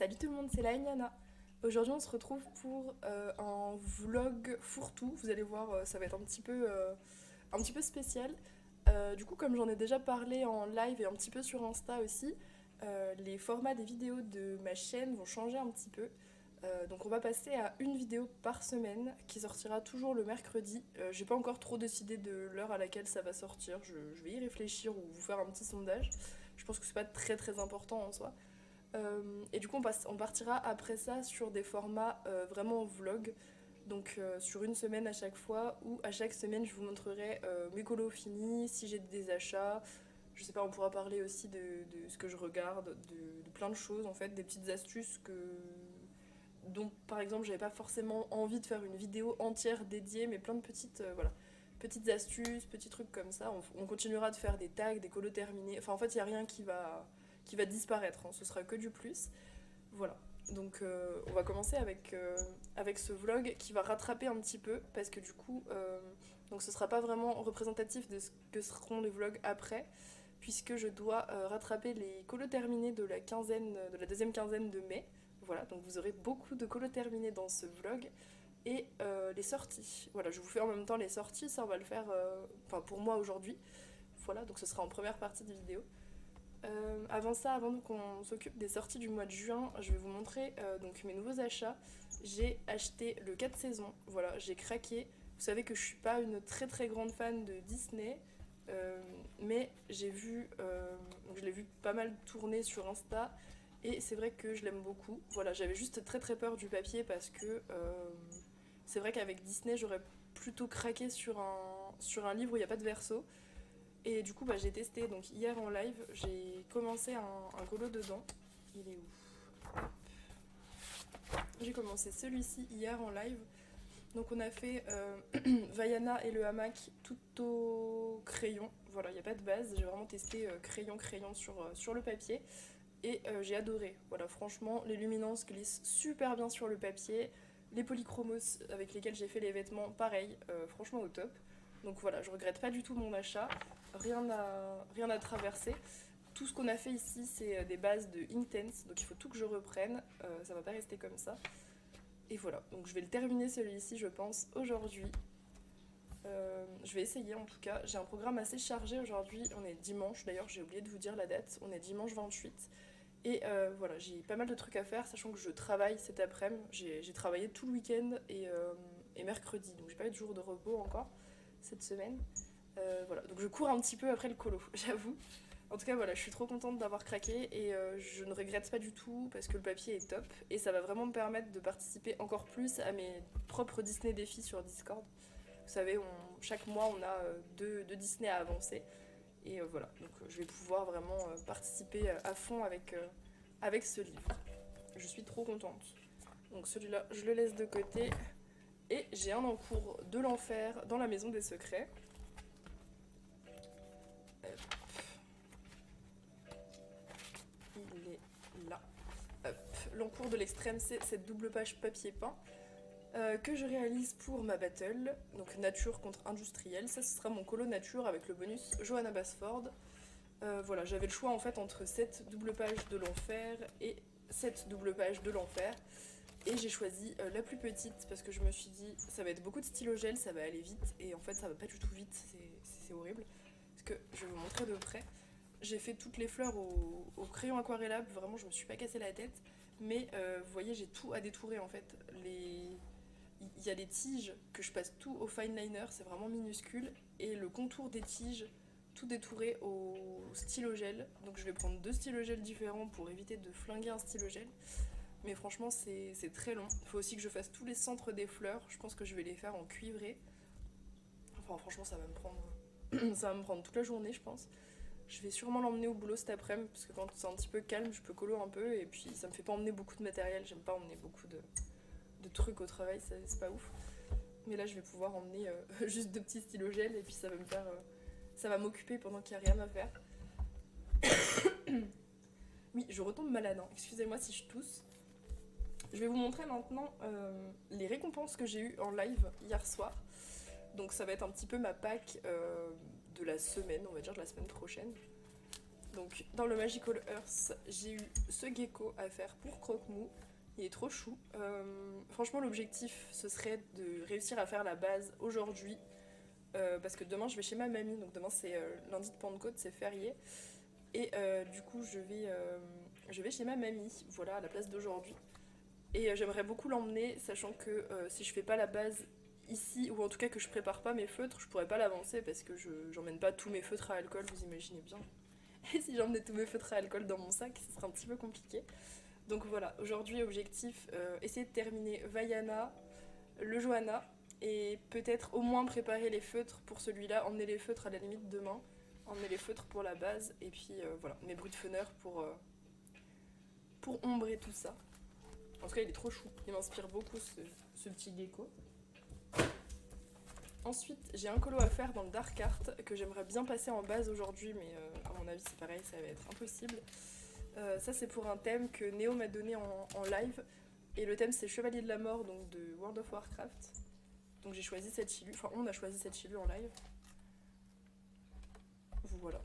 Salut tout le monde, c'est la Niana. Aujourd'hui on se retrouve pour un vlog fourre-tout. Vous allez voir, ça va être un petit peu spécial. Du coup, comme j'en ai déjà parlé en live et un petit peu sur Insta aussi, les formats des vidéos de ma chaîne vont changer un petit peu. Donc on va passer à une vidéo par semaine qui sortira toujours le mercredi. J'ai pas encore trop décidé de l'heure à laquelle ça va sortir. Je vais y réfléchir ou vous faire un petit sondage. Je pense que c'est pas très très important en soi. Et du coup, on partira après ça sur des formats vraiment vlog. Donc sur une semaine à chaque fois, ou à chaque semaine, je vous montrerai mes colos finis, si j'ai des achats. Je sais pas, on pourra parler aussi de ce que je regarde, de plein de choses en fait, des petites astuces dont par exemple j'avais pas forcément envie de faire une vidéo entière dédiée, mais plein de voilà, petites astuces, petits trucs comme ça. On continuera de faire des tags, des colos terminés. Enfin en fait, il n'y a rien qui va disparaître, hein. Ce sera que du plus. Voilà. Donc on va commencer avec ce vlog qui va rattraper un petit peu parce que du coup donc ce sera pas vraiment représentatif de ce que seront les vlogs après puisque je dois rattraper les colos terminés de la deuxième quinzaine de mai. Voilà, donc vous aurez beaucoup de colos terminés dans ce vlog et les sorties. Voilà, je vous fais en même temps les sorties, ça on va le faire pour moi aujourd'hui. Voilà, donc ce sera en première partie de vidéo. Avant ça, avant qu'on s'occupe des sorties du mois de juin, je vais vous montrer donc mes nouveaux achats. J'ai acheté le 4 saisons, voilà, j'ai craqué. Vous savez que je suis pas une très très grande fan de Disney, mais donc je l'ai vu pas mal tourner sur Insta et c'est vrai que je l'aime beaucoup. Voilà, j'avais juste très très peur du papier parce que c'est vrai qu'avec Disney j'aurais plutôt craqué sur un livre où il n'y a pas de verso. Et du coup, bah, j'ai testé. Donc hier en live, j'ai commencé un colo dedans. Il est où? J'ai commencé celui-ci hier en live. Donc on a fait Vaiana et le hamac tout au crayon. Voilà, il n'y a pas de base. J'ai vraiment testé crayon sur le papier. Et j'ai adoré. Voilà, franchement, les luminances glissent super bien sur le papier. Les polychromos avec lesquels j'ai fait les vêtements, pareil, franchement au top. Donc voilà, je regrette pas du tout mon achat. Rien à traverser. Tout ce qu'on a fait ici, c'est des bases de Inktense, donc il faut tout que je reprenne. Ça va pas rester comme ça. Et voilà, donc je vais le terminer celui-ci, je pense, aujourd'hui. Je vais essayer en tout cas. J'ai un programme assez chargé aujourd'hui. On est dimanche, d'ailleurs, j'ai oublié de vous dire la date. On est dimanche 28. Et voilà, j'ai pas mal de trucs à faire, sachant que je travaille cet après-midi. J'ai travaillé tout le week-end et mercredi, donc j'ai pas eu de jour de repos encore cette semaine. Voilà, donc je cours un petit peu après le colo, j'avoue. En tout cas, voilà, je suis trop contente d'avoir craqué et je ne regrette pas du tout parce que le papier est top et ça va vraiment me permettre de participer encore plus à mes propres Disney défis sur Discord. Vous savez, chaque mois on a deux Disney à avancer et voilà, donc je vais pouvoir vraiment participer à fond avec ce livre. Je suis trop contente. Donc celui-là, je le laisse de côté et j'ai un en cours de l'enfer dans la maison des secrets. Il est là. Hop. L'encours de l'extrême, c'est cette double page papier peint que je réalise pour ma battle. Donc nature contre industriel. Ça, ce sera mon colo nature avec le bonus Johanna Basford. Voilà, j'avais le choix en fait entre cette double page de l'enfer et cette double page de l'enfer. Et j'ai choisi la plus petite parce que je me suis dit ça va être beaucoup de stylo gel, ça va aller vite. Et en fait, ça va pas du tout vite, c'est horrible. Parce que je vais vous montrer de près. J'ai fait toutes les fleurs au crayon aquarellable, vraiment je me suis pas cassé la tête. Mais vous voyez, j'ai tout à détourer en fait. Il y a les tiges que je passe tout au fine liner, c'est vraiment minuscule. Et le contour des tiges, tout détouré au stylo gel. Donc je vais prendre deux stylos gel différents pour éviter de flinguer un stylo gel. Mais franchement, c'est très long. Il faut aussi que je fasse tous les centres des fleurs. Je pense que je vais les faire en cuivré. Enfin, franchement, ça va me prendre toute la journée, je pense. Je vais sûrement l'emmener au boulot cet après-midi, parce que quand c'est un petit peu calme, je peux colo un peu, et puis ça me fait pas emmener beaucoup de matériel. J'aime pas emmener beaucoup de trucs au travail, c'est pas ouf. Mais là, je vais pouvoir emmener juste deux petits stylos gel, et puis ça va me faire. Ça va m'occuper pendant qu'il n'y a rien à faire. Oui, je retombe malade, hein. Excusez-moi si je tousse. Je vais vous montrer maintenant les récompenses que j'ai eues en live hier soir. Donc ça va être un petit peu ma pack de la semaine, on va dire de la semaine prochaine. Donc dans le Magical Earth, j'ai eu ce gecko à faire pour Croque-Mou. Il est trop chou. Franchement, l'objectif, ce serait de réussir à faire la base aujourd'hui. Parce que demain, je vais chez ma mamie. Donc demain, c'est lundi de Pentecôte, c'est férié. Et du coup, je vais chez ma mamie, voilà, à la place d'aujourd'hui. Et j'aimerais beaucoup l'emmener, sachant que si je fais pas la base ici, ou en tout cas que je prépare pas mes feutres, je pourrais pas l'avancer parce que j'emmène pas tous mes feutres à alcool, vous imaginez bien. Et si j'emmenais tous mes feutres à alcool dans mon sac, ce serait un petit peu compliqué. Donc voilà, aujourd'hui, objectif, essayer de terminer Vaiana, le Johanna, et peut-être au moins préparer les feutres pour celui-là, emmener les feutres à la limite demain, emmener les feutres pour la base, et puis voilà, mes bruits de fenêtre pour ombrer tout ça. En tout cas, il est trop chou, il m'inspire beaucoup ce petit gecko. Ensuite, j'ai un colo à faire dans le Dark Art que j'aimerais bien passer en base aujourd'hui, mais à mon avis, c'est pareil, ça va être impossible. Ça, c'est pour un thème que Néo m'a donné en live. Et le thème, c'est Chevalier de la Mort, donc de World of Warcraft. Donc j'ai choisi cette chilue, enfin, on a choisi cette chilue en live. Voilà.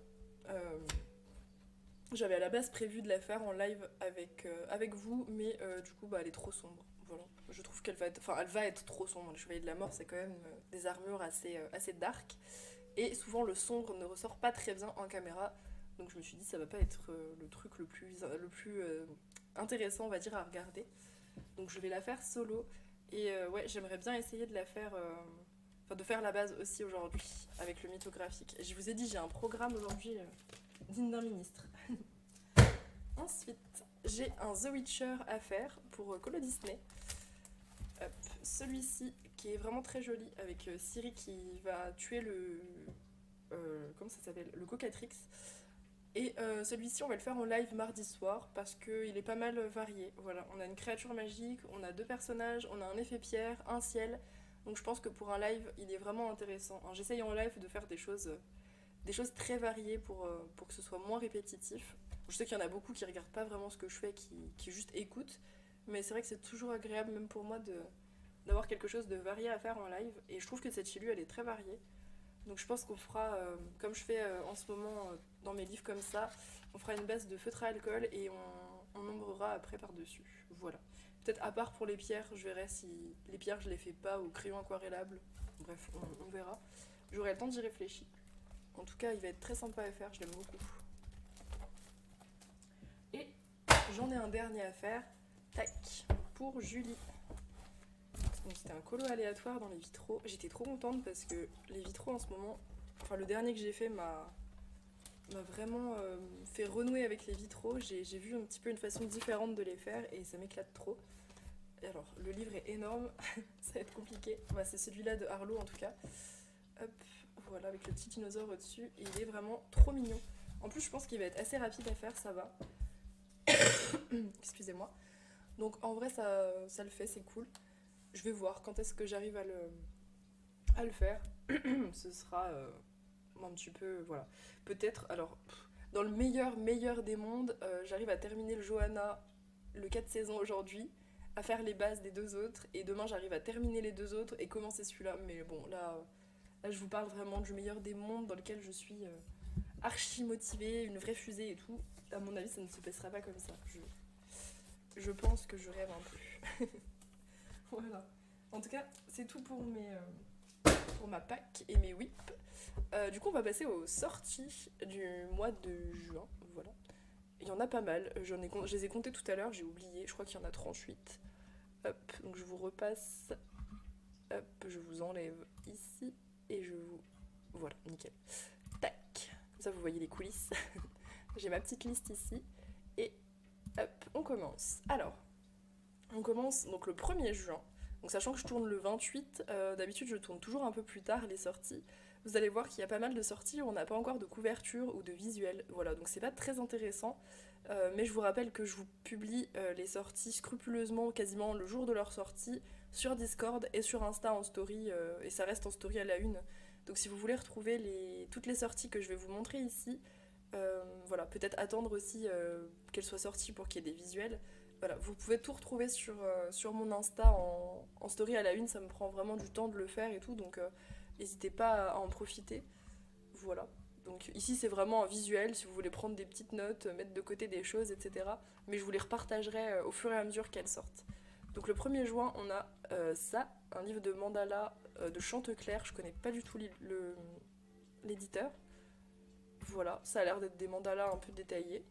J'avais à la base prévu de la faire en live avec vous, mais du coup, bah, elle est trop sombre. Voilà. Je trouve qu'elle va être, enfin, elle va être trop sombre. Le Chevalier de la Mort, c'est quand même des armures assez dark. Et souvent, le sombre ne ressort pas très bien en caméra. Donc je me suis dit, ça va pas être le truc le plus intéressant, on va dire, à regarder. Donc je vais la faire solo. Et ouais, j'aimerais bien essayer de la faire. Enfin, de faire la base aussi aujourd'hui, avec le mythographique. Je vous ai dit, j'ai un programme aujourd'hui digne d'un ministre. Ensuite, j'ai un The Witcher à faire pour Colo Disney. Hop, celui-ci qui est vraiment très joli avec Ciri qui va tuer le comment ça s'appelle, le cocatrix. Et celui-ci on va le faire en live mardi soir parce qu'il est pas mal varié. Voilà, on a une créature magique, on a deux personnages, on a un effet pierre, un ciel. Donc je pense que pour un live il est vraiment intéressant. Alors, j'essaye en live de faire des choses très variées pour que ce soit moins répétitif. Je sais qu'il y en a beaucoup qui regardent pas vraiment ce que je fais, qui juste écoutent. Mais c'est vrai que c'est toujours agréable même pour moi d'avoir quelque chose de varié à faire en live. Et je trouve que cette chilue elle est très variée. Donc je pense qu'on fera, comme je fais en ce moment dans mes livres comme ça, on fera une base de feutre à alcool et on ombrera après par-dessus. Voilà. Peut-être à part pour les pierres, je verrai si les pierres je les fais pas au crayon aquarellable. Bref, on verra. J'aurai le temps d'y réfléchir. En tout cas, il va être très sympa à faire, je l'aime beaucoup. Et j'en ai un dernier à faire. Tac, pour Julie. Donc c'était un colo aléatoire dans les vitraux. J'étais trop contente parce que les vitraux en ce moment, enfin le dernier que j'ai fait m'a vraiment fait renouer avec les vitraux. J'ai vu un petit peu une façon différente de les faire et ça m'éclate trop. Et alors, le livre est énorme, ça va être compliqué. Bah, c'est celui-là de Arlo en tout cas. Hop, voilà, avec le petit dinosaure au-dessus. Et il est vraiment trop mignon. En plus, je pense qu'il va être assez rapide à faire, ça va. Excusez-moi. Donc en vrai, ça le fait, c'est cool. Je vais voir quand est-ce que j'arrive à le faire. Ce sera un petit peu, voilà. Peut-être, alors, dans le meilleur des mondes, j'arrive à terminer le Johanna le 4 saisons aujourd'hui, à faire les bases des deux autres, et demain j'arrive à terminer les deux autres et commencer celui-là. Mais bon, là je vous parle vraiment du meilleur des mondes dans lequel je suis archi motivée, une vraie fusée et tout. À mon avis, ça ne se passera pas comme ça. Je pense que je rêve un peu. Voilà. En tout cas, c'est tout pour ma pack et mes whips. Du coup, on va passer aux sorties du mois de juin. Voilà. Il y en a pas mal. Je les ai comptés tout à l'heure, j'ai oublié. Je crois qu'il y en a 38. Hop, donc je vous repasse. Hop, je vous enlève ici. Et je vous... Voilà, nickel. Tac. Comme ça, vous voyez les coulisses. J'ai ma petite liste ici. Et hop, on commence. Alors, on commence donc le 1er juin. Donc sachant que je tourne le 28, d'habitude je tourne toujours un peu plus tard les sorties. Vous allez voir qu'il y a pas mal de sorties où on n'a pas encore de couverture ou de visuel. Voilà, donc c'est pas très intéressant. Mais je vous rappelle que je vous publie les sorties scrupuleusement quasiment le jour de leur sortie sur Discord et sur Insta en story. Et ça reste en story à la une. Donc si vous voulez retrouver toutes les sorties que je vais vous montrer ici, voilà, peut-être attendre aussi qu'elles soient sorties pour qu'il y ait des visuels. Voilà, vous pouvez tout retrouver sur mon Insta en story à la une, ça me prend vraiment du temps de le faire et tout, donc n'hésitez pas à en profiter. Voilà. Donc ici c'est vraiment un visuel, si vous voulez prendre des petites notes, mettre de côté des choses, etc. Mais je vous les repartagerai au fur et à mesure qu'elles sortent. Donc le 1er juin, on a ça, un livre de mandala de Chanteclair, je connais pas du tout l'éditeur. Voilà, ça a l'air d'être des mandalas un peu détaillés.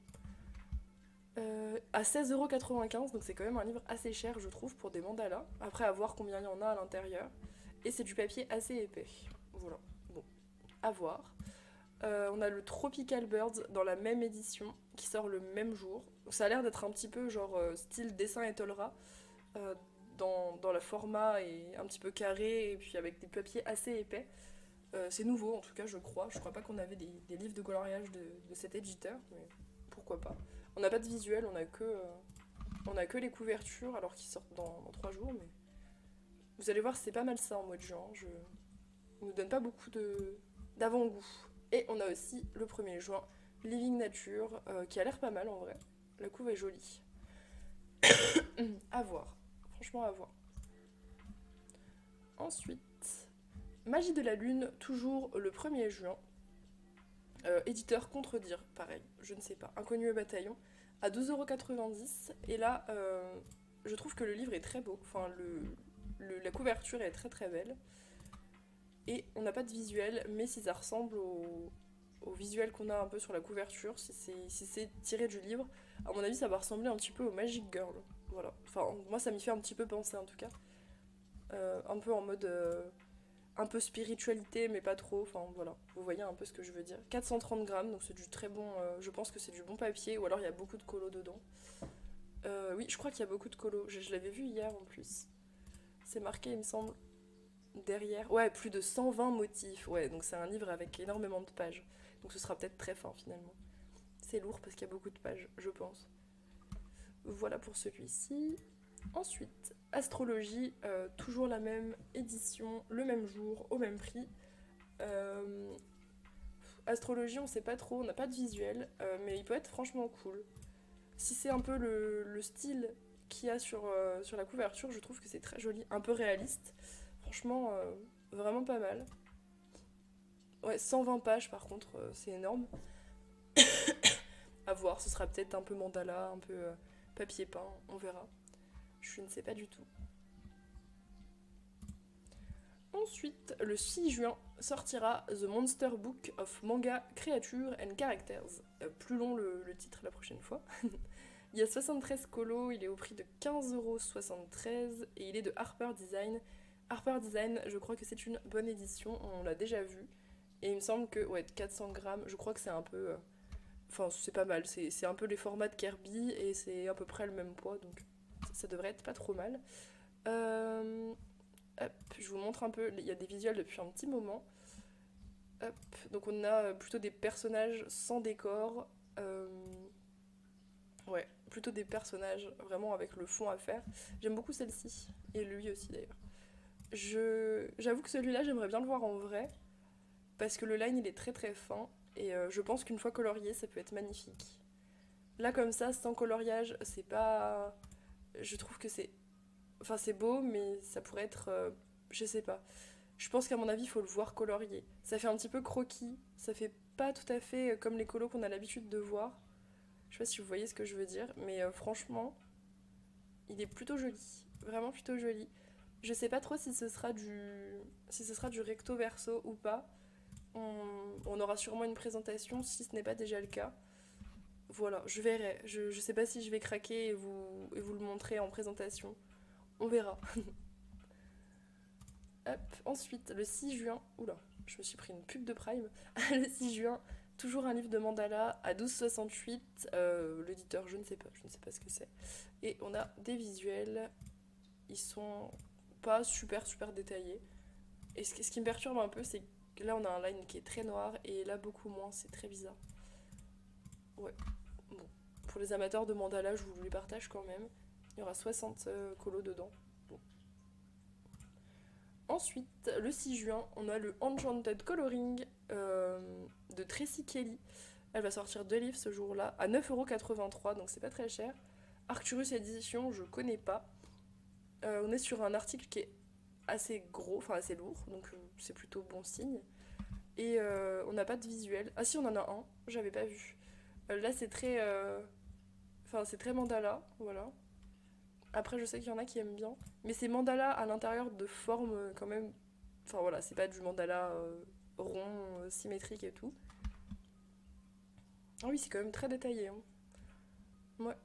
À 16,95€, donc c'est quand même un livre assez cher, je trouve, pour des mandalas. Après, à voir combien il y en a à l'intérieur. Et c'est du papier assez épais. Voilà, bon, à voir. On a le Tropical Birds dans la même édition, qui sort le même jour. Ça a l'air d'être un petit peu genre style dessin et tolera, dans le format et un petit peu carré, et puis avec des papiers assez épais. C'est nouveau en tout cas, je crois. Je crois pas qu'on avait des livres de coloriage de cet éditeur, mais pourquoi pas. On n'a pas de visuel, on a que les couvertures, alors qu'ils sortent dans 3 jours, mais vous allez voir, c'est pas mal ça en mois de juin. On nous donne pas beaucoup d'avant-goût. Et on a aussi le 1er juin, Living Nature, qui a l'air pas mal en vrai. La couve est jolie. À voir. Franchement, à voir. Ensuite, Magie de la Lune, toujours le 1er juin. Éditeur Contredire, pareil, je ne sais pas. Inconnu au bataillon, à 12,90€. Et là, je trouve que le livre est très beau. Enfin, la couverture est très très belle. Et on n'a pas de visuel, mais si ça ressemble au visuel qu'on a un peu sur la couverture, si c'est tiré du livre, à mon avis, ça va ressembler un petit peu au Magic Girl. Voilà. Enfin, moi, ça m'y fait un petit peu penser en tout cas. Un peu en mode. Un peu spiritualité, mais pas trop. Enfin, voilà. Vous voyez un peu ce que je veux dire. 430 grammes, donc c'est du très bon. Je pense que c'est du bon papier, ou alors il y a beaucoup de colos dedans. Oui, je crois qu'il y a beaucoup de colos. Je l'avais vu hier en plus. C'est marqué, il me semble, derrière. Ouais, plus de 120 motifs. Ouais, donc c'est un livre avec énormément de pages. Donc ce sera peut-être très fin finalement. C'est lourd parce qu'il y a beaucoup de pages, je pense. Voilà pour celui-ci. Ensuite, Astrologie, toujours la même édition, le même jour, au même prix. Astrologie, on sait pas trop, on n'a pas de visuel, mais il peut être franchement cool. Si c'est un peu le style qu'il y a sur la couverture, je trouve que c'est très joli, un peu réaliste. Franchement, vraiment pas mal. Ouais, 120 pages par contre, c'est énorme. À voir, ce sera peut-être un peu mandala, un peu papier peint, on verra. Je ne sais pas du tout. Ensuite, le 6 juin, sortira The Monster Book of Manga, Creatures and Characters. Plus long le titre la prochaine fois. Il y a 73 colos, il est au prix de 15,73€ et il est de Harper Design. Harper Design, je crois que c'est une bonne édition, on l'a déjà vu. Et il me semble que, ouais, 400 grammes, je crois que c'est un peu. Enfin, c'est pas mal, c'est un peu les formats de Kirby et c'est à peu près le même poids, donc ça devrait être pas trop mal. Hop, je vous montre un peu, il y a des visuels depuis un petit moment. Hop, donc on a plutôt des personnages sans décor. Ouais, plutôt des personnages vraiment avec le fond à faire. J'aime beaucoup celle-ci, et lui aussi d'ailleurs. J'avoue que celui-là, j'aimerais bien le voir en vrai, parce que le line il est très très fin, et je pense qu'une fois colorié, ça peut être magnifique. Là, comme ça, sans coloriage, c'est pas. Je trouve que c'est. Enfin, c'est beau, mais ça pourrait être. Je sais pas. Je pense qu'à mon avis, il faut le voir colorié. Ça fait un petit peu croquis, ça fait pas tout à fait comme les colos qu'on a l'habitude de voir. Je sais pas si vous voyez ce que je veux dire, mais franchement, il est plutôt joli. Vraiment plutôt joli. Je sais pas trop si ce sera du recto verso ou pas. On aura sûrement une présentation si ce n'est pas déjà le cas. Voilà, je verrai. Je sais pas si je vais craquer et vous le montrer en présentation. On verra. Hop. Ensuite, le 6 juin. Oula, je me suis pris une pub de Prime. Le 6 juin, toujours un livre de mandala à 12,68. L'éditeur, je ne sais pas ce que c'est. Et on a des visuels. Ils sont pas super super détaillés. Et ce qui me perturbe un peu, c'est que là on a un line qui est très noir et là beaucoup moins. C'est très bizarre. Ouais. Bon. Pour les amateurs de mandala, je vous les partage quand même. Il y aura 60 colos dedans. Bon. Ensuite, le 6 juin, on a le Enchanted Coloring de Tracy Kelly. Elle va sortir 2 livres ce jour-là à 9,83€, donc c'est pas très cher. Arcturus Edition, je connais pas. On est sur un article qui est assez gros, enfin assez lourd, donc c'est plutôt bon signe. Et on n'a pas de visuel. Ah si, on en a un, j'avais pas vu. Là, c'est très... Enfin, c'est très mandala, voilà. Après, je sais qu'il y en a qui aiment bien. Mais c'est mandala à l'intérieur de formes quand même... Enfin voilà, c'est pas du mandala rond, symétrique et tout. Ah oui, c'est quand même très détaillé. Hein. Ouais,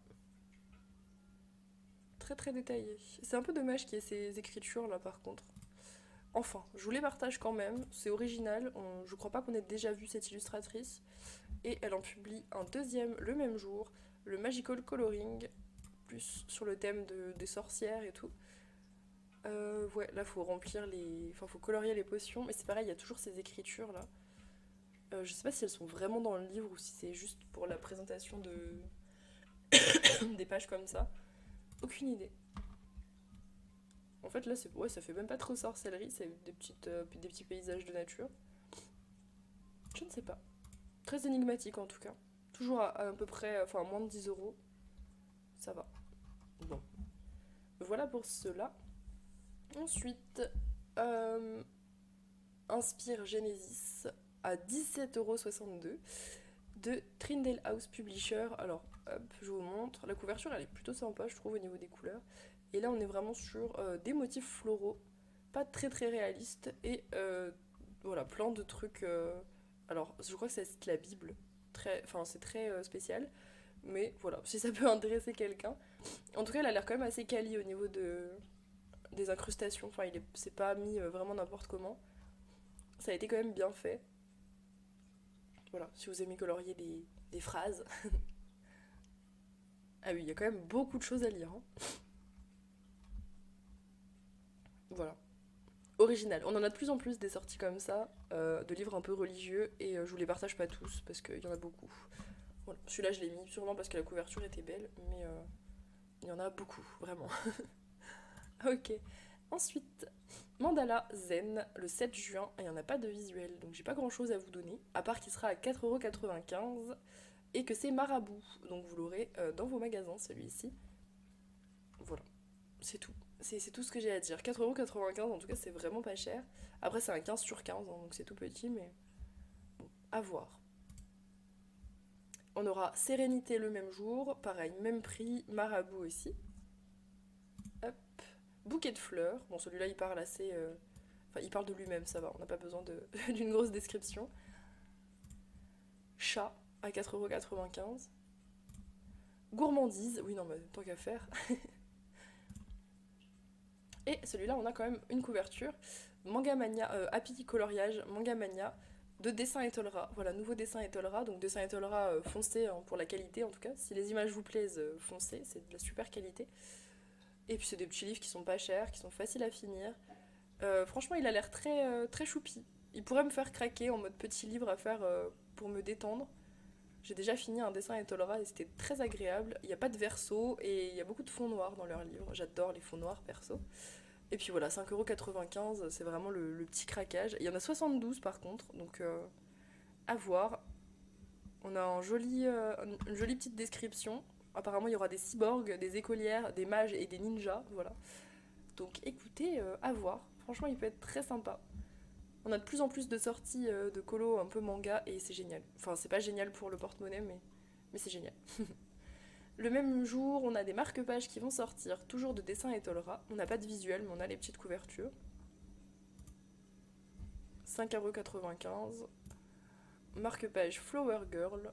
très très détaillé. C'est un peu dommage qu'il y ait ces écritures là par contre. Enfin, je vous les partage quand même, c'est original, je crois pas qu'on ait déjà vu cette illustratrice. Et elle en publie un deuxième le même jour, le Magical Coloring, plus sur le thème des sorcières et tout. Ouais, là faut remplir les... Enfin, faut colorier les potions, mais c'est pareil, il y a toujours ces écritures là. Je sais pas si elles sont vraiment dans le livre ou si c'est juste pour la présentation des pages comme ça. Aucune idée. En fait, là, ouais, ça fait même pas trop sorcellerie, c'est des petits paysages de nature. Je ne sais pas. Très énigmatique en tout cas. Toujours à peu près, enfin, à moins de 10 euros. Ça va. Bon. Voilà pour cela. Ensuite, euh, Inspire Genesis à 17,62 € de Trindle House Publisher. Alors, hop, je vous montre. La couverture, elle est plutôt sympa, je trouve, au niveau des couleurs. Et là, on est vraiment sur des motifs floraux, pas très très réalistes, et voilà, plein de trucs. Alors, je crois que ça cite la Bible. Enfin, c'est très spécial, mais voilà, si ça peut intéresser quelqu'un. En tout cas, elle a l'air quand même assez quali au niveau des incrustations. Enfin, c'est pas mis vraiment n'importe comment. Ça a été quand même bien fait. Voilà, si vous aimez colorier des phrases. Ah oui, il y a quand même beaucoup de choses à lire. Hein. Voilà. Original. On en a de plus en plus des sorties comme ça, de livres un peu religieux, et je vous les partage pas tous parce qu'il y en a beaucoup. Voilà. Celui-là, je l'ai mis sûrement parce que la couverture était belle, mais il y en a beaucoup, vraiment. Ok. Ensuite, Mandala Zen, le 7 juin, et il n'y en a pas de visuel, donc j'ai pas grand chose à vous donner, à part qu'il sera à 4,95 € et que c'est marabout, donc vous l'aurez dans vos magasins, celui-ci. Voilà, c'est tout. C'est tout ce que j'ai à dire. 4,95 € en tout cas, c'est vraiment pas cher. Après, c'est un 15/15, hein, donc c'est tout petit, mais bon, à voir. On aura Sérénité le même jour, pareil, même prix, marabout aussi. Hop. Bouquet de fleurs, bon celui-là il parle assez... Enfin, il parle de lui-même, ça va, on n'a pas besoin d'une grosse description. Chat à 4,95 €. Gourmandise, oui non mais tant qu'à faire. Et celui-là on a quand même une couverture. Manga Mania, Happy Coloriage, Manga Mania, de dessin Etolra. Voilà, nouveau dessin Etolra, donc dessin Etolra foncé hein, pour la qualité en tout cas. Si les images vous plaisent, foncez, c'est de la super qualité. Et puis c'est des petits livres qui sont pas chers, qui sont faciles à finir. Franchement, il a l'air très, très choupi. Il pourrait me faire craquer en mode petit livre à faire pour me détendre. J'ai déjà fini un dessin Etolra et c'était très agréable. Il n'y a pas de verso et il y a beaucoup de fonds noirs dans leurs livres. J'adore les fonds noirs perso. Et puis voilà, 5,95 €, c'est vraiment le petit craquage. Il y en a 72 par contre, donc à voir. On a une jolie petite description. Apparemment, il y aura des cyborgs, des écolières, des mages et des ninjas. Voilà. Donc écoutez, à voir. Franchement, il peut être très sympa. On a de plus en plus de sorties de colo un peu manga et c'est génial. Enfin, c'est pas génial pour le porte-monnaie, mais c'est génial. Le même jour, on a des marque-pages qui vont sortir, toujours de dessin et Tolra. On n'a pas de visuel, mais on a les petites couvertures. 5,95 €. Marque-page Flower Girl,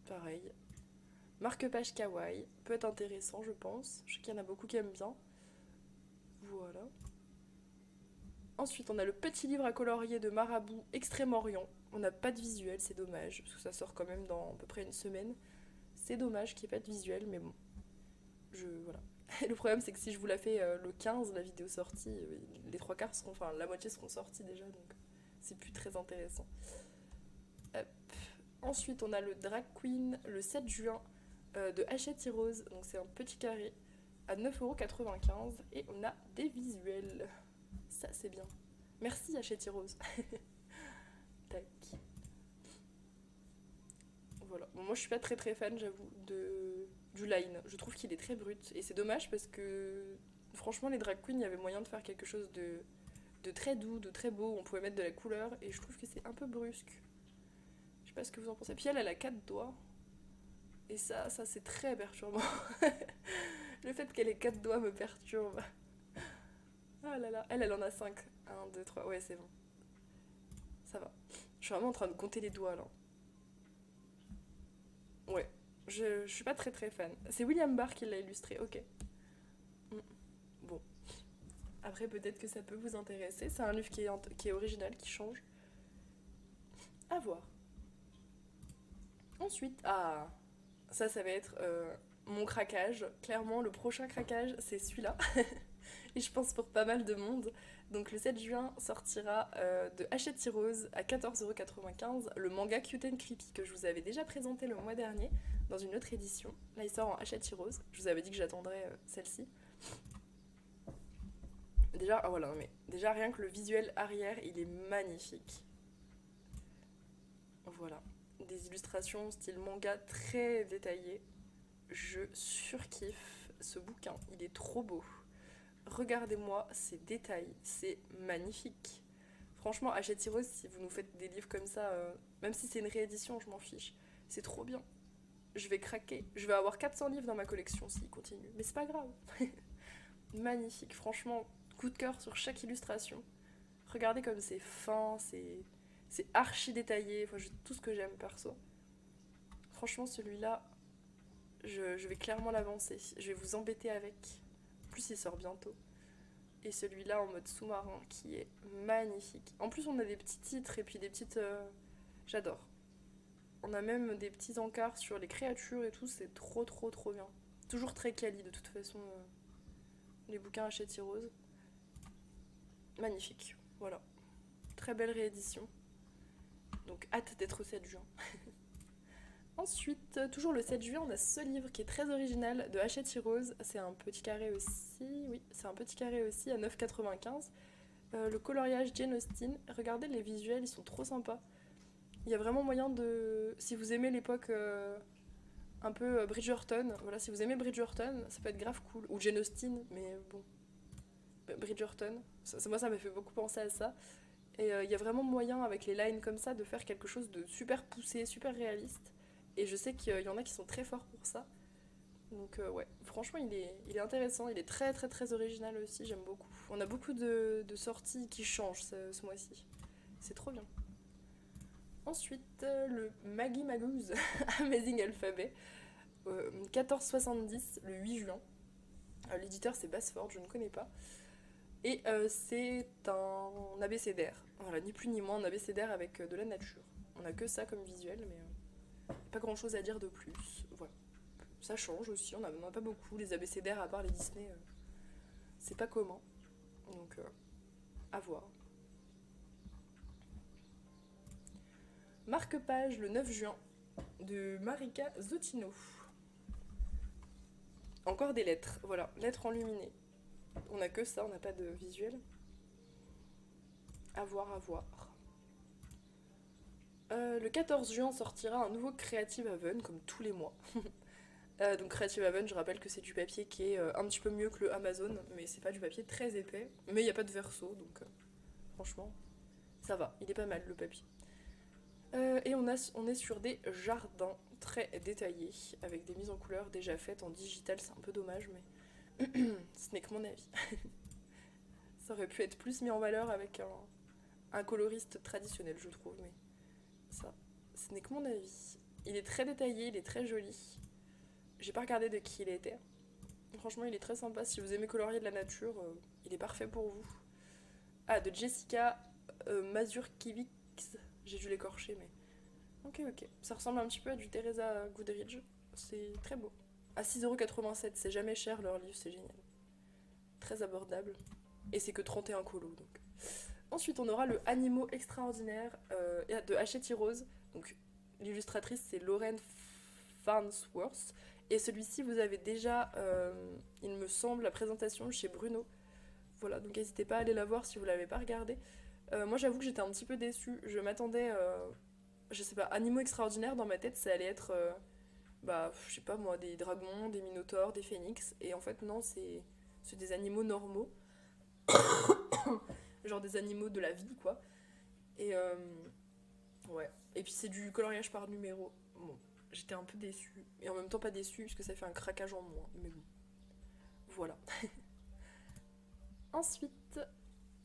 pareil. Marque-page Kawaii, peut être intéressant, je pense. Je sais qu'il y en a beaucoup qui aiment bien. Voilà. Ensuite, on a le petit livre à colorier de Marabout Extrême-Orient. On n'a pas de visuel, c'est dommage, parce que ça sort quand même dans à peu près une semaine. C'est dommage qu'il n'y ait pas de visuel, mais bon, voilà. Le problème, c'est que si je vous la fais le 15, la vidéo sortie, les trois quarts seront, enfin, la moitié seront sortis déjà, donc c'est plus très intéressant. Hop. Ensuite, on a le Drag Queen le 7 juin de Hachette Rose, donc c'est un petit carré à 9,95 € et on a des visuels. Ça, c'est bien. Merci Hachette Rose. Tac. Voilà. Bon, moi, je suis pas très très fan, j'avoue, du line. Je trouve qu'il est très brut. Et c'est dommage parce que, franchement, les drag queens, il y avait moyen de faire quelque chose de très doux, de très beau, on pouvait mettre de la couleur, et je trouve que c'est un peu brusque. Je sais pas ce que vous en pensez. Puis elle a 4 doigts, et ça c'est très perturbant. Le fait qu'elle ait 4 doigts me perturbe. Ah là là, elle en a 5. Un, 2, 3, ouais c'est bon, ça va. Je suis vraiment en train de compter les doigts là. Ouais, je suis pas très très fan. C'est William Barr qui l'a illustré, ok. Mm. Bon, après peut-être que ça peut vous intéresser. C'est un livre qui est original, qui change. À voir. Ensuite, ça va être mon craquage. Clairement, le prochain craquage, c'est celui-là. Et je pense pour pas mal de monde. Donc le 7 juin sortira de Hachette Heroes à 14,95€ le manga Cute and Creepy que je vous avais déjà présenté le mois dernier dans une autre édition. Là il sort en Hachette Heroes. Je vous avais dit que j'attendrais celle-ci. Déjà, voilà, mais déjà rien que le visuel arrière, il est magnifique. Voilà. Des illustrations style manga très détaillées. Je surkiffe ce bouquin, il est trop beau. Regardez-moi ces détails, c'est magnifique. Franchement, Hachette Heroes, si vous nous faites des livres comme ça, même si c'est une réédition, je m'en fiche. C'est trop bien. Je vais craquer. Je vais avoir 400 livres dans ma collection s'il continue. Mais c'est pas grave. Magnifique, franchement, coup de cœur sur chaque illustration. Regardez comme c'est fin, c'est archi détaillé. Enfin, tout ce que j'aime perso. Franchement, celui-là, je vais clairement l'avancer. Je vais vous embêter avec. En plus, il sort bientôt. Et celui-là en mode sous-marin qui est magnifique. En plus, on a des petits titres et puis des petites. J'adore. On a même des petits encarts sur les créatures et tout, c'est trop trop trop bien. Toujours très quali de toute façon, les bouquins Hachette Heroes. Magnifique, voilà. Très belle réédition. Donc hâte d'être au 7 juin. Ensuite, toujours le 7 juin, on a ce livre qui est très original de Hachette Heroes. C'est un petit carré aussi, oui, c'est un petit carré aussi à 9,95. Le coloriage Jane Austen. Regardez les visuels, ils sont trop sympas. Il y a vraiment moyen de... Si vous aimez l'époque un peu Bridgerton, voilà, si vous aimez Bridgerton, ça peut être grave cool. Ou Jane Austen, mais bon, Bridgerton, moi ça m'a fait beaucoup penser à ça. Et il y a vraiment moyen avec les lines comme ça de faire quelque chose de super poussé, super réaliste. Et je sais qu'il y en a qui sont très forts pour ça. Donc ouais, franchement il est intéressant, il est très très très original aussi, j'aime beaucoup. On a beaucoup de sorties qui changent ce mois-ci. C'est trop bien. Ensuite, le Maggie Magoo's Amazing Alphabet, 14,70 le 8 juin. L'éditeur c'est Bassford, je ne connais pas. Et c'est un abécédaire. Voilà, ni plus ni moins un abécédaire avec de la nature. On a que ça comme visuel, mais pas grand chose à dire de plus. Voilà. Ça change aussi, on en a pas beaucoup. Les abécédaires, à part les Disney, c'est pas commun. Donc, à voir. Marque-page le 9 juin de Marika Zottino. Encore des lettres, voilà, lettres enluminées. On a que ça, on n'a pas de visuel. À voir, à voir. Le 14 juin sortira un nouveau Creative Haven, comme tous les mois. Donc Creative Haven, je rappelle que c'est du papier qui est un petit peu mieux que le Amazon, mais c'est pas du papier très épais. Mais il n'y a pas de verso, donc franchement, ça va, il est pas mal le papier. Et on est sur des jardins très détaillés, avec des mises en couleur déjà faites en digital, c'est un peu dommage, mais ce n'est que mon avis. Ça aurait pu être plus mis en valeur avec un coloriste traditionnel, je trouve, mais ça, ce n'est que mon avis. Il est très détaillé, il est très joli. J'ai pas regardé de qui il était. Franchement, il est très sympa. Si vous aimez colorier de la nature, il est parfait pour vous. Ah, de Jessica Mazurkiewicz. J'ai dû l'écorcher, mais... Ok. Ça ressemble un petit peu à du Teresa Goodridge. C'est très beau. À 6,87€, c'est jamais cher leur livre, c'est génial. Très abordable. Et c'est que 31 colos, donc. Ensuite, on aura le Animaux extraordinaires de Hachette Heroes. Donc, l'illustratrice, c'est Lauren Farnsworth. Et celui-ci, vous avez déjà, il me semble, la présentation chez Bruno. Voilà, donc n'hésitez pas à aller la voir si vous l'avez pas regardée. Moi, j'avoue que j'étais un petit peu déçue. Je m'attendais, je sais pas, Animaux extraordinaires, dans ma tête, ça allait être, je sais pas moi, des dragons, des minotaures, des phénix. Et en fait, non, c'est des animaux normaux. genre des animaux de la vie, quoi. Et ouais. Et puis c'est du coloriage par numéro. Bon, j'étais un peu déçue. Et en même temps pas déçue, puisque ça fait un craquage en moins. Mais bon, voilà. Ensuite,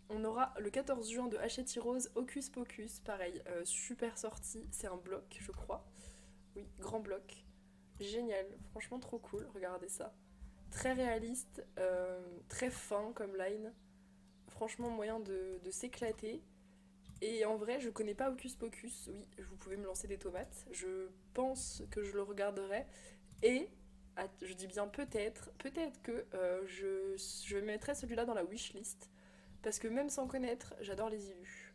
on aura le 14 juin de Hachette Rose, Hocus Pocus. Pareil, super sortie. C'est un bloc, je crois. Oui, grand bloc. Génial, franchement trop cool, regardez ça. Très réaliste, très fin comme line. Franchement, moyen de s'éclater. Et en vrai, je connais pas Hocus Pocus. Oui, vous pouvez me lancer des tomates. Je pense que je le regarderai. Et, je dis bien peut-être que je mettrai celui-là dans la wishlist. Parce que même sans connaître, j'adore les illus.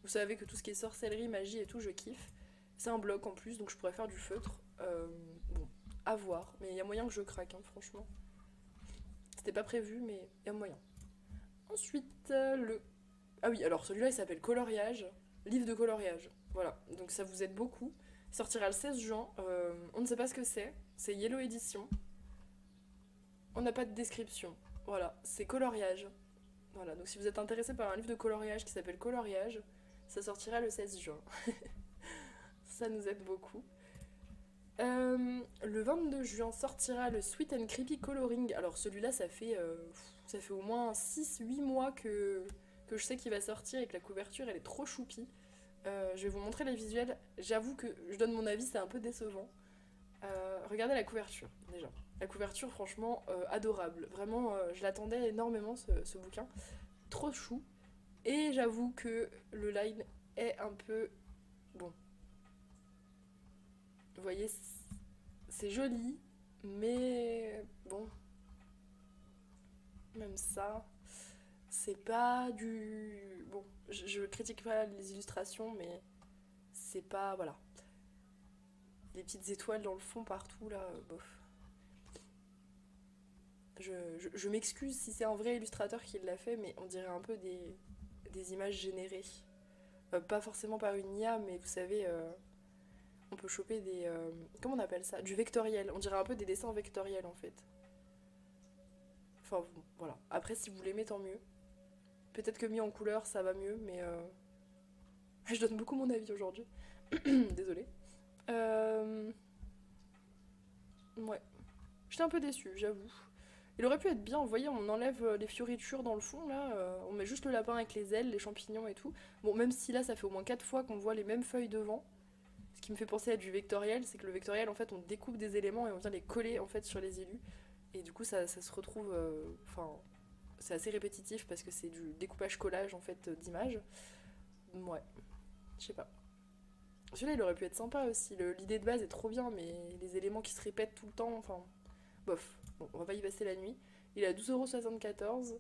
Vous savez que tout ce qui est sorcellerie, magie et tout, je kiffe. C'est un bloc en plus, donc je pourrais faire du feutre. Bon, à voir. Mais il y a moyen que je craque, hein, franchement. C'était pas prévu, mais il y a moyen. Ensuite, le... Ah oui, alors celui-là, il s'appelle Coloriage. Livre de coloriage. Voilà, donc ça vous aide beaucoup. Il sortira le 16 juin. On ne sait pas ce que c'est. C'est Yellow Edition. On n'a pas de description. Voilà, c'est coloriage. Voilà, donc si vous êtes intéressé par un livre de coloriage qui s'appelle Coloriage, ça sortira le 16 juin. Ça nous aide beaucoup. Le 22 juin sortira le Sweet and Creepy Coloring. Alors celui-là, ça fait au moins 6-8 mois que je sais qu'il va sortir et que la couverture, elle est trop choupie. Je vais vous montrer les visuels. J'avoue que je donne mon avis, c'est un peu décevant. Regardez la couverture, déjà. La couverture, franchement, adorable. Vraiment, je l'attendais énormément, ce bouquin. Trop chou. Et j'avoue que le line est un peu... Bon, vous voyez, c'est joli, mais bon, même ça, c'est pas du... Bon, je critique pas les illustrations, mais c'est pas... Voilà. Les petites étoiles dans le fond partout, là, bof. Je m'excuse si c'est un vrai illustrateur qui l'a fait, mais on dirait un peu des images générées. Pas forcément par une IA, mais vous savez, on peut choper des... comment on appelle ça? Du vectoriel. On dirait un peu des dessins vectoriels, en fait. Enfin, voilà. Après, si vous l'aimez, tant mieux. Peut-être que mis en couleur, ça va mieux, mais... Je donne beaucoup mon avis aujourd'hui. Désolée. Ouais. J'étais un peu déçue, j'avoue. Il aurait pu être bien, vous voyez, on enlève les fioritures dans le fond, là, on met juste le lapin avec les ailes, les champignons et tout. Bon, même si là, ça fait au moins 4 fois qu'on voit les mêmes feuilles devant. Ce qui me fait penser à du vectoriel, c'est que le vectoriel, en fait, on découpe des éléments et on vient les coller, en fait, sur les illus. Et du coup, ça se retrouve... Enfin, c'est assez répétitif parce que c'est du découpage-collage, en fait, d'images. Ouais, je sais pas. Celui-là, il aurait pu être sympa aussi. L'idée de base est trop bien, mais les éléments qui se répètent tout le temps, enfin... Bof. Bon, on va pas y passer la nuit. Il est à 12,74 €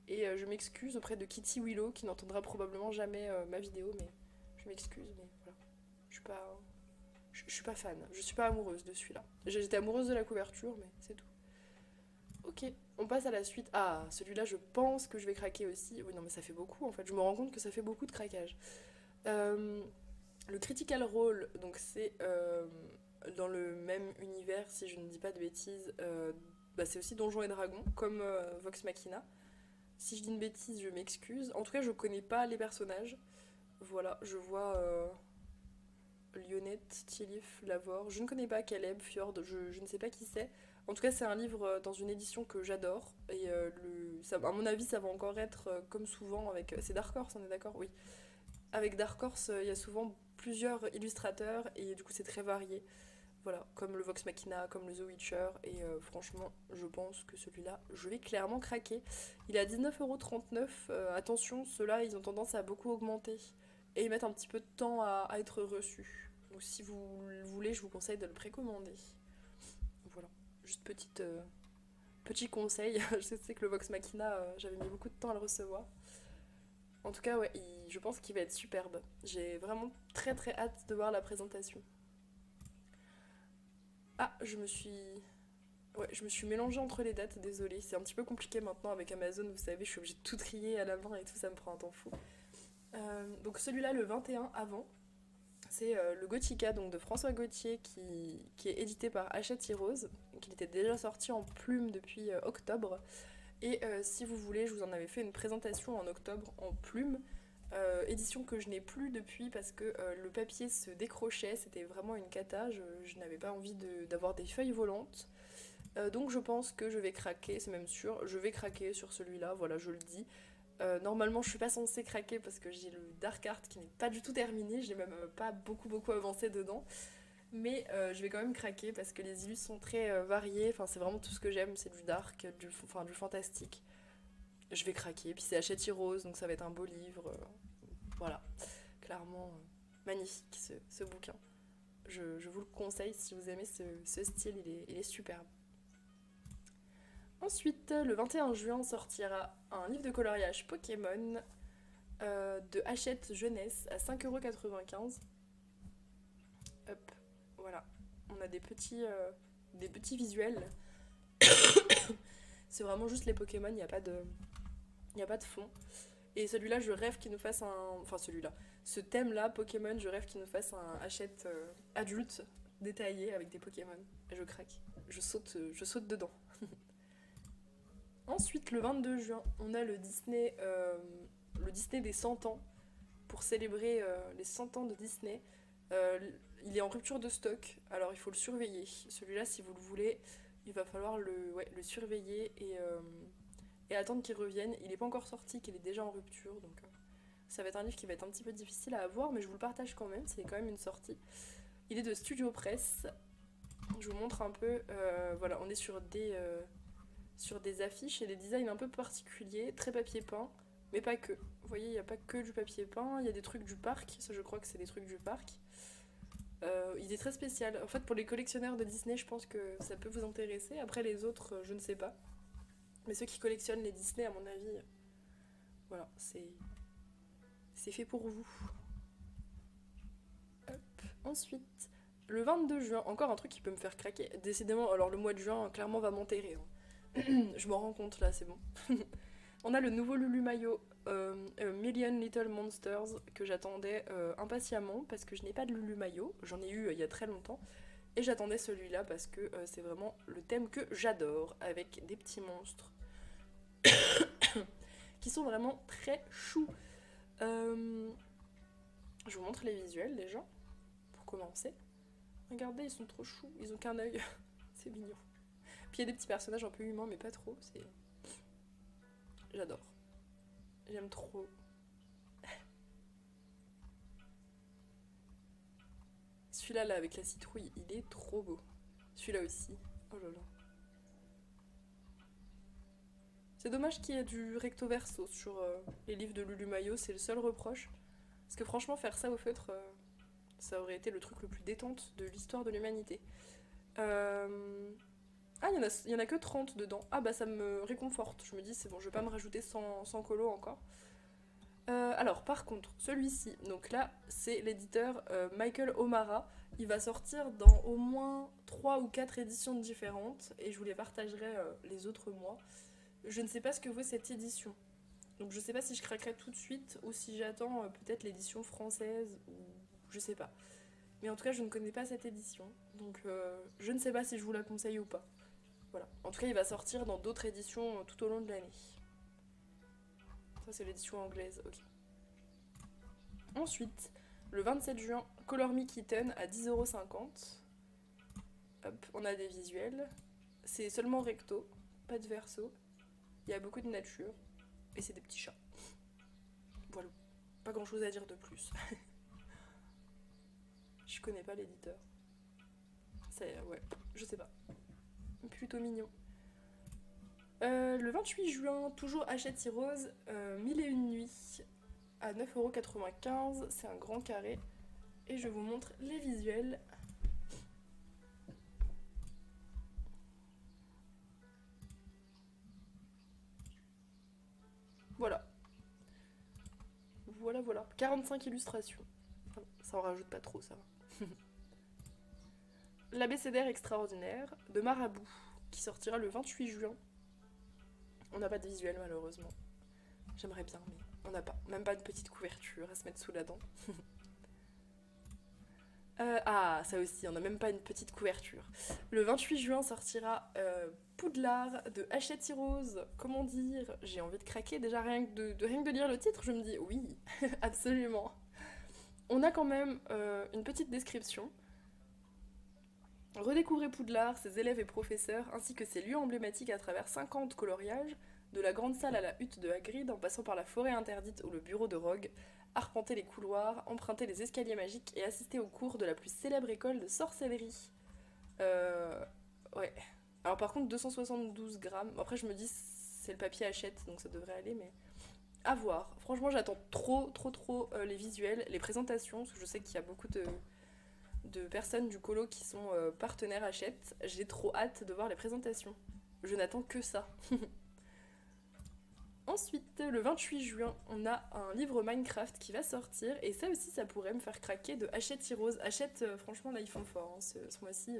et je m'excuse auprès de Kitty Willow qui n'entendra probablement jamais ma vidéo, mais je m'excuse, mais voilà. Je suis pas... Je suis pas fan, je suis pas amoureuse de celui-là. J'étais amoureuse de la couverture, mais c'est tout. Ok, on passe à la suite. Ah, celui-là, je pense que je vais craquer aussi. Oui, non, mais ça fait beaucoup en fait. Je me rends compte que ça fait beaucoup de craquage. Euh, le Critical Role, donc c'est dans le même univers, si je ne dis pas de bêtises. Bah, c'est aussi Donjons et Dragons, comme Vox Machina. Si je dis une bêtise, je m'excuse. En tout cas, je connais pas les personnages. Voilà, je vois Lyonette, Tilif, Lavore. Je ne connais pas Caleb, Fjord, je ne sais pas qui c'est. En tout cas, c'est un livre dans une édition que j'adore. Et à mon avis, ça va encore être comme souvent avec. C'est Dark Horse, on est d'accord? Oui. Avec Dark Horse, il y a souvent plusieurs illustrateurs et du coup, c'est très varié. Voilà, comme le Vox Machina, comme le The Witcher. Et franchement, je pense que celui-là, je vais clairement craquer. Il est à 19,39 €. Attention, ceux-là, ils ont tendance à beaucoup augmenter. Et ils mettent un petit peu de temps à être reçus. Donc si vous le voulez, je vous conseille de le précommander. Voilà, juste petit conseil. Je sais que le Vox Machina, j'avais mis beaucoup de temps à le recevoir. En tout cas, ouais, je pense qu'il va être superbe. J'ai vraiment très très hâte de voir la présentation. Ah, je me suis mélangée entre les dates, désolée. C'est un petit peu compliqué maintenant avec Amazon, vous savez, je suis obligée de tout trier à la main et tout, ça me prend un temps fou. Donc celui-là, le 21 avant, c'est le Gothica donc de François Gauthier qui est édité par Hachette Rose. Donc il était déjà sorti en plume depuis octobre. Et si vous voulez, je vous en avais fait une présentation en octobre en plume, édition que je n'ai plus depuis parce que le papier se décrochait, c'était vraiment une cata, je n'avais pas envie d'avoir des feuilles volantes. Donc je pense que je vais craquer, c'est même sûr, je vais craquer sur celui-là, voilà, je le dis. Normalement, je suis pas censée craquer parce que j'ai le Dark Art qui n'est pas du tout terminé, j'ai même pas beaucoup avancé dedans. Mais je vais quand même craquer parce que les illus sont très variés, enfin c'est vraiment tout ce que j'aime, c'est du dark, du fantastique. Je vais craquer, puis c'est Hachette Rose, donc ça va être un beau livre. Voilà, clairement magnifique ce bouquin. Je vous le conseille si vous aimez ce style, il est superbe. Ensuite, le 21 juin sortira un livre de coloriage Pokémon de Hachette Jeunesse à 5,95 €. Hop, voilà. On a des petits visuels. C'est vraiment juste les Pokémon, il n'y a pas de fond. Et celui-là, je rêve qu'il nous fasse un... Enfin celui-là. Ce thème-là, Pokémon, je rêve qu'il nous fasse un Hachette adulte détaillé avec des Pokémon. Et je craque. Je saute dedans. Ensuite, le 22 juin, on a le Disney des 100 ans, pour célébrer les 100 ans de Disney. Il est en rupture de stock, alors il faut le surveiller. Celui-là, si vous le voulez, il va falloir le surveiller et attendre qu'il revienne. Il n'est pas encore sorti, qu'il est déjà en rupture, donc ça va être un livre qui va être un petit peu difficile à avoir, mais je vous le partage quand même, c'est quand même une sortie. Il est de Studio Press. Je vous montre un peu, voilà, on est sur des affiches et des designs un peu particuliers, très papier peint, mais pas que. Vous voyez, il n'y a pas que du papier peint, il y a des trucs du parc, ça je crois que c'est des trucs du parc. Il est très spécial. En fait, pour les collectionneurs de Disney, je pense que ça peut vous intéresser. Après, les autres, je ne sais pas. Mais ceux qui collectionnent les Disney, à mon avis, voilà, c'est fait pour vous. Hop. Ensuite, le 22 juin, encore un truc qui peut me faire craquer. Décidément, alors le mois de juin, clairement, va m'enterrer. Je m'en rends compte là, c'est bon. On a le nouveau Lulu Mayo, A Million Little Monsters, que j'attendais impatiemment parce que je n'ai pas de Lulu Mayo. J'en ai eu il y a très longtemps. Et j'attendais celui-là parce que c'est vraiment le thème que j'adore, avec des petits monstres qui sont vraiment très choux. Je vous montre les visuels déjà, pour commencer. Regardez, ils sont trop choux, ils ont qu'un œil. C'est mignon. Puis il y a des petits personnages un peu humains, mais pas trop. J'adore. J'aime trop. Celui-là, là, avec la citrouille, il est trop beau. Celui-là aussi. Oh là là. C'est dommage qu'il y ait du recto verso sur les livres de Lulu Mayo, c'est le seul reproche. Parce que franchement, faire ça au feutre, ça aurait été le truc le plus détente de l'histoire de l'humanité. Ah, il y en a que 30 dedans. Ah bah ça me réconforte. Je me dis, c'est bon, je vais pas me rajouter 100 colos encore. Alors, par contre, celui-ci, donc là, c'est l'éditeur Michael O'Mara. Il va sortir dans au moins 3 ou 4 éditions différentes et je vous les partagerai les autres mois. Je ne sais pas ce que vaut cette édition. Donc je sais pas si je craquerai tout de suite ou si j'attends peut-être l'édition française ou je sais pas. Mais en tout cas, je ne connais pas cette édition. Donc je ne sais pas si je vous la conseille ou pas. Voilà. En tout cas, il va sortir dans d'autres éditions tout au long de l'année. Ça, c'est l'édition anglaise, ok. Ensuite, le 27 juin, Color Me Kitten à 10,50 €. Hop, on a des visuels. C'est seulement recto, pas de verso. Il y a beaucoup de nature. Et c'est des petits chats. Voilà. Pas grand chose à dire de plus. Je connais pas l'éditeur. Ouais, je sais pas. Plutôt mignon. Le 28 juin, toujours Hachette Rose, 1001 nuits à 9,95 €. C'est un grand carré. Et je vous montre les visuels. Voilà. Voilà. 45 illustrations. Ça en rajoute pas trop, ça va. L'abécédaire extraordinaire de Marabout, qui sortira le 28 juin. On n'a pas de visuel, malheureusement. J'aimerais bien, mais on n'a pas. Même pas de petite couverture à se mettre sous la dent. Ah, ça aussi, on n'a même pas une petite couverture. Le 28 juin sortira Poudlard de Hachette Rose. Comment dire? J'ai envie de craquer déjà rien que de lire le titre, je me dis oui, absolument. On a quand même une petite description. Redécouvrez Poudlard, ses élèves et professeurs, ainsi que ses lieux emblématiques à travers 50 coloriages, de la grande salle à la hutte de Hagrid, en passant par la forêt interdite ou le bureau de Rogue, arpenter les couloirs, emprunter les escaliers magiques et assister aux cours de la plus célèbre école de sorcellerie. Euh... Ouais. Alors par contre, 272 grammes. Après, je me dis, c'est le papier Hachette, donc ça devrait aller, mais à voir. Franchement, j'attends trop les visuels, les présentations, parce que je sais qu'il y a beaucoup de personnes du colo qui sont partenaires Hachette. J'ai trop hâte de voir les présentations. Je n'attends que ça. Ensuite, le 28 juin, on a un livre Minecraft qui va sortir, et ça aussi, ça pourrait me faire craquer de Hachette Heroes. Hachette, franchement, là, ils font fort, hein, ce mois-ci.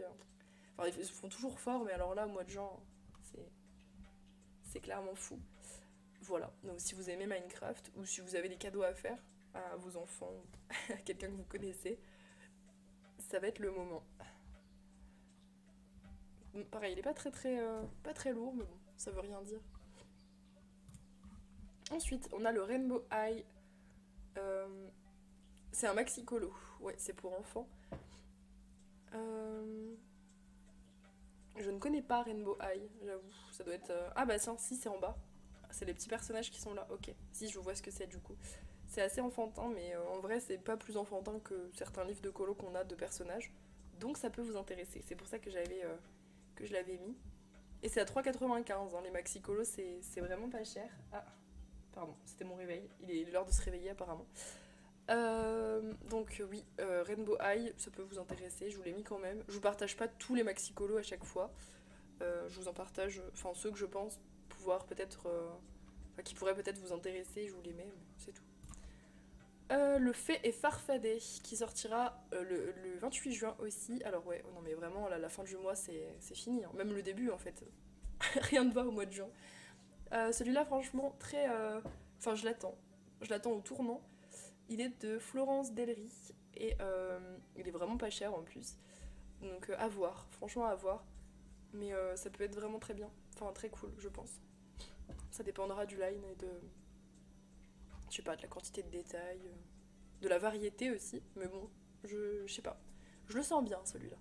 Enfin, ils font toujours fort, mais alors là, au mois de juin, c'est c'est clairement fou. Voilà, donc si vous aimez Minecraft, ou si vous avez des cadeaux à faire à vos enfants, à quelqu'un que vous connaissez, ça va être le moment. Pareil, il est pas très lourd, mais bon, ça veut rien dire. Ensuite, on a le Rainbow High. Euh, c'est un maxi colo. Ouais, c'est pour enfants. Euh, je ne connais pas Rainbow High, j'avoue. Ça doit être. Ah bah tiens, si, c'est en bas. C'est les petits personnages qui sont là. Ok. Si, je vois ce que c'est du coup. C'est assez enfantin, mais en vrai, c'est pas plus enfantin que certains livres de colo qu'on a de personnages. Donc ça peut vous intéresser. C'est pour ça que je l'avais mis. Et c'est à 3,95, hein. Les maxi colos, c'est vraiment pas cher. Ah, pardon, c'était mon réveil. Il est l'heure de se réveiller apparemment. Donc oui, Rainbow High, ça peut vous intéresser, je vous l'ai mis quand même. Je vous partage pas tous les maxi colos à chaque fois. Je vous en partage, enfin ceux que je pense pouvoir peut-être, enfin, qui pourraient peut-être vous intéresser, je vous les mets, mais c'est tout. Le fait est farfadé qui sortira le 28 juin aussi. Alors ouais, oh non mais vraiment la fin du mois c'est fini, hein. Même le début en fait. Rien ne va au mois de juin. Celui-là franchement très... Enfin je l'attends. Je l'attends au tournant. Il est de Florence Delry et il est vraiment pas cher en plus. Donc à voir, franchement à voir. Mais ça peut être vraiment très bien. Enfin très cool je pense. Ça dépendra du line et de... Je sais pas, de la quantité de détails, de la variété aussi. Mais bon, je sais pas. Je le sens bien celui-là.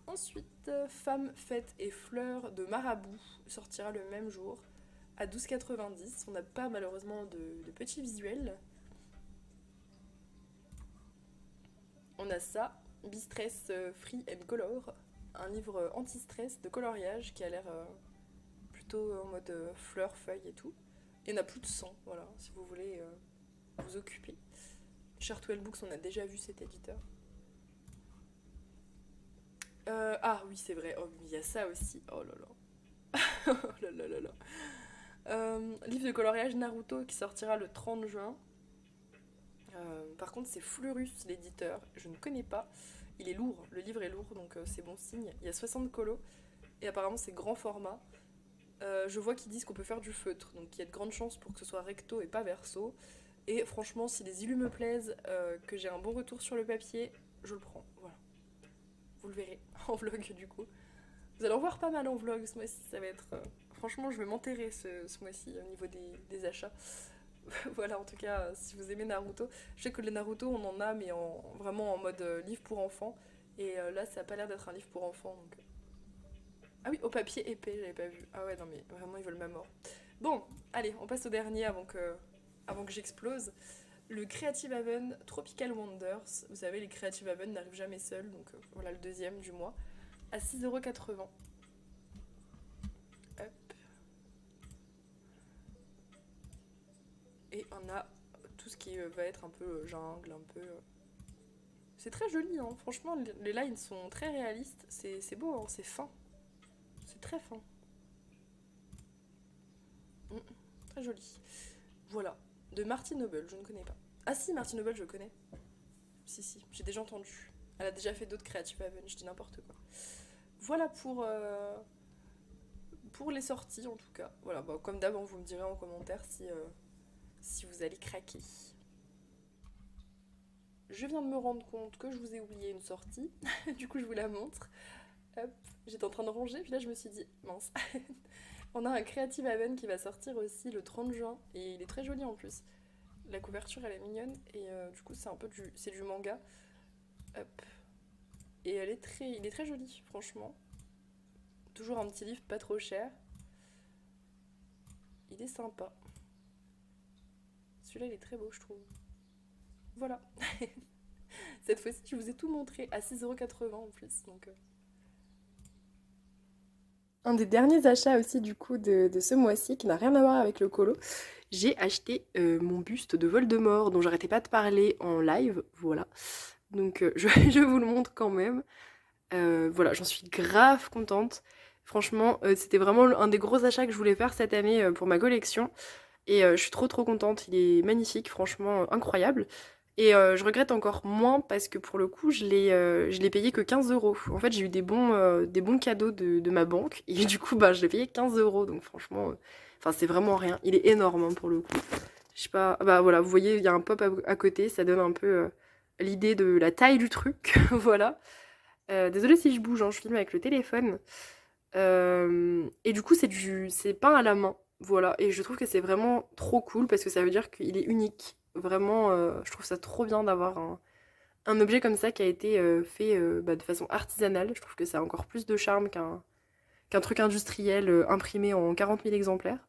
Ensuite, Femmes, Fêtes et Fleurs de Marabout sortira le même jour à 12,90. On n'a pas malheureusement de petits visuels. On a ça, Bistress Free and Color, un livre anti-stress de coloriage qui a l'air plutôt en mode fleurs, feuilles et tout. Il y en a plus de 100, voilà, si vous voulez vous occuper. Chartwell Books, on a déjà vu cet éditeur. Ah oui, c'est vrai, oh, il y a ça aussi. Oh là là. Oh là là là là. Livre de coloriage Naruto qui sortira le 30 juin. Par contre, c'est Fleurus, l'éditeur. Je ne connais pas. Il est lourd, le livre est lourd, donc c'est bon signe. Il y a 60 colos et apparemment c'est grand format. Je vois qu'ils disent qu'on peut faire du feutre, donc il y a de grandes chances pour que ce soit recto et pas verso. Et franchement, si les illus me plaisent, que j'ai un bon retour sur le papier, je le prends. Voilà. Vous le verrez en vlog du coup. Vous allez en voir pas mal en vlog ce mois-ci, ça va être... Franchement, je vais m'enterrer ce mois-ci au niveau des achats. Voilà, en tout cas, si vous aimez Naruto. Je sais que les Naruto, on en a, mais vraiment en mode livre pour enfants. Et là, ça a pas l'air d'être un livre pour enfants, donc... Ah oui, au papier épais, j'avais pas vu. Ah ouais, non mais vraiment, ils veulent ma mort. Bon, allez, on passe au dernier avant que j'explose. Le Creative Haven Tropical Wonders. Vous savez, les Creative Haven n'arrivent jamais seuls, donc voilà le deuxième du mois. À 6,80€. Hop. Et on a tout ce qui va être un peu jungle, un peu... C'est très joli, hein. Franchement, les lines sont très réalistes. C'est beau, hein. C'est fin. C'est très fin. Mm, très joli. Voilà. De Marty Noble, je ne connais pas. Ah si, Marty Noble, je connais. Si, j'ai déjà entendu. Elle a déjà fait d'autres Creative Haven, je dis n'importe quoi. Voilà pour les sorties en tout cas. Voilà, bah, comme d'hab, vous me direz en commentaire si vous allez craquer. je viens de me rendre compte que je vous ai oublié une sortie. Du coup, je vous la montre. Hop, j'étais en train de ranger, puis là, je me suis dit, mince. On a un Creative Haven qui va sortir aussi le 30 juin, et il est très joli en plus. La couverture, elle est mignonne, et du coup, c'est un peu c'est du manga. Hop. Et il est très joli, franchement. Toujours un petit livre pas trop cher. Il est sympa. Celui-là, il est très beau, je trouve. Voilà. Cette fois-ci, je vous ai tout montré à 6,80€ en plus. Donc, un des derniers achats aussi du coup de ce mois-ci qui n'a rien à voir avec le colo, j'ai acheté mon buste de Voldemort dont j'arrêtais pas de parler en live, voilà. Donc je vous le montre quand même. Voilà, j'en suis grave contente. Franchement, c'était vraiment un des gros achats que je voulais faire cette année pour ma collection. Et je suis trop contente, il est magnifique, franchement incroyable. Et je regrette encore moins parce que pour le coup, je l'ai payé que 15€. En fait, j'ai eu des bons cadeaux de ma banque et du coup, bah, je l'ai payé 15€. Donc franchement, enfin, c'est vraiment rien. Il est énorme hein, pour le coup. Je sais pas, bah voilà, vous voyez, il y a un pop à côté, ça donne un peu l'idée de la taille du truc. Voilà. Désolée si je bouge, hein, je filme avec le téléphone. Et du coup, c'est peint à la main. Voilà, et je trouve que c'est vraiment trop cool parce que ça veut dire qu'il est unique. Vraiment, je trouve ça trop bien d'avoir un objet comme ça qui a été fait bah, de façon artisanale. Je trouve que ça a encore plus de charme qu'un truc industriel imprimé en 40 000 exemplaires.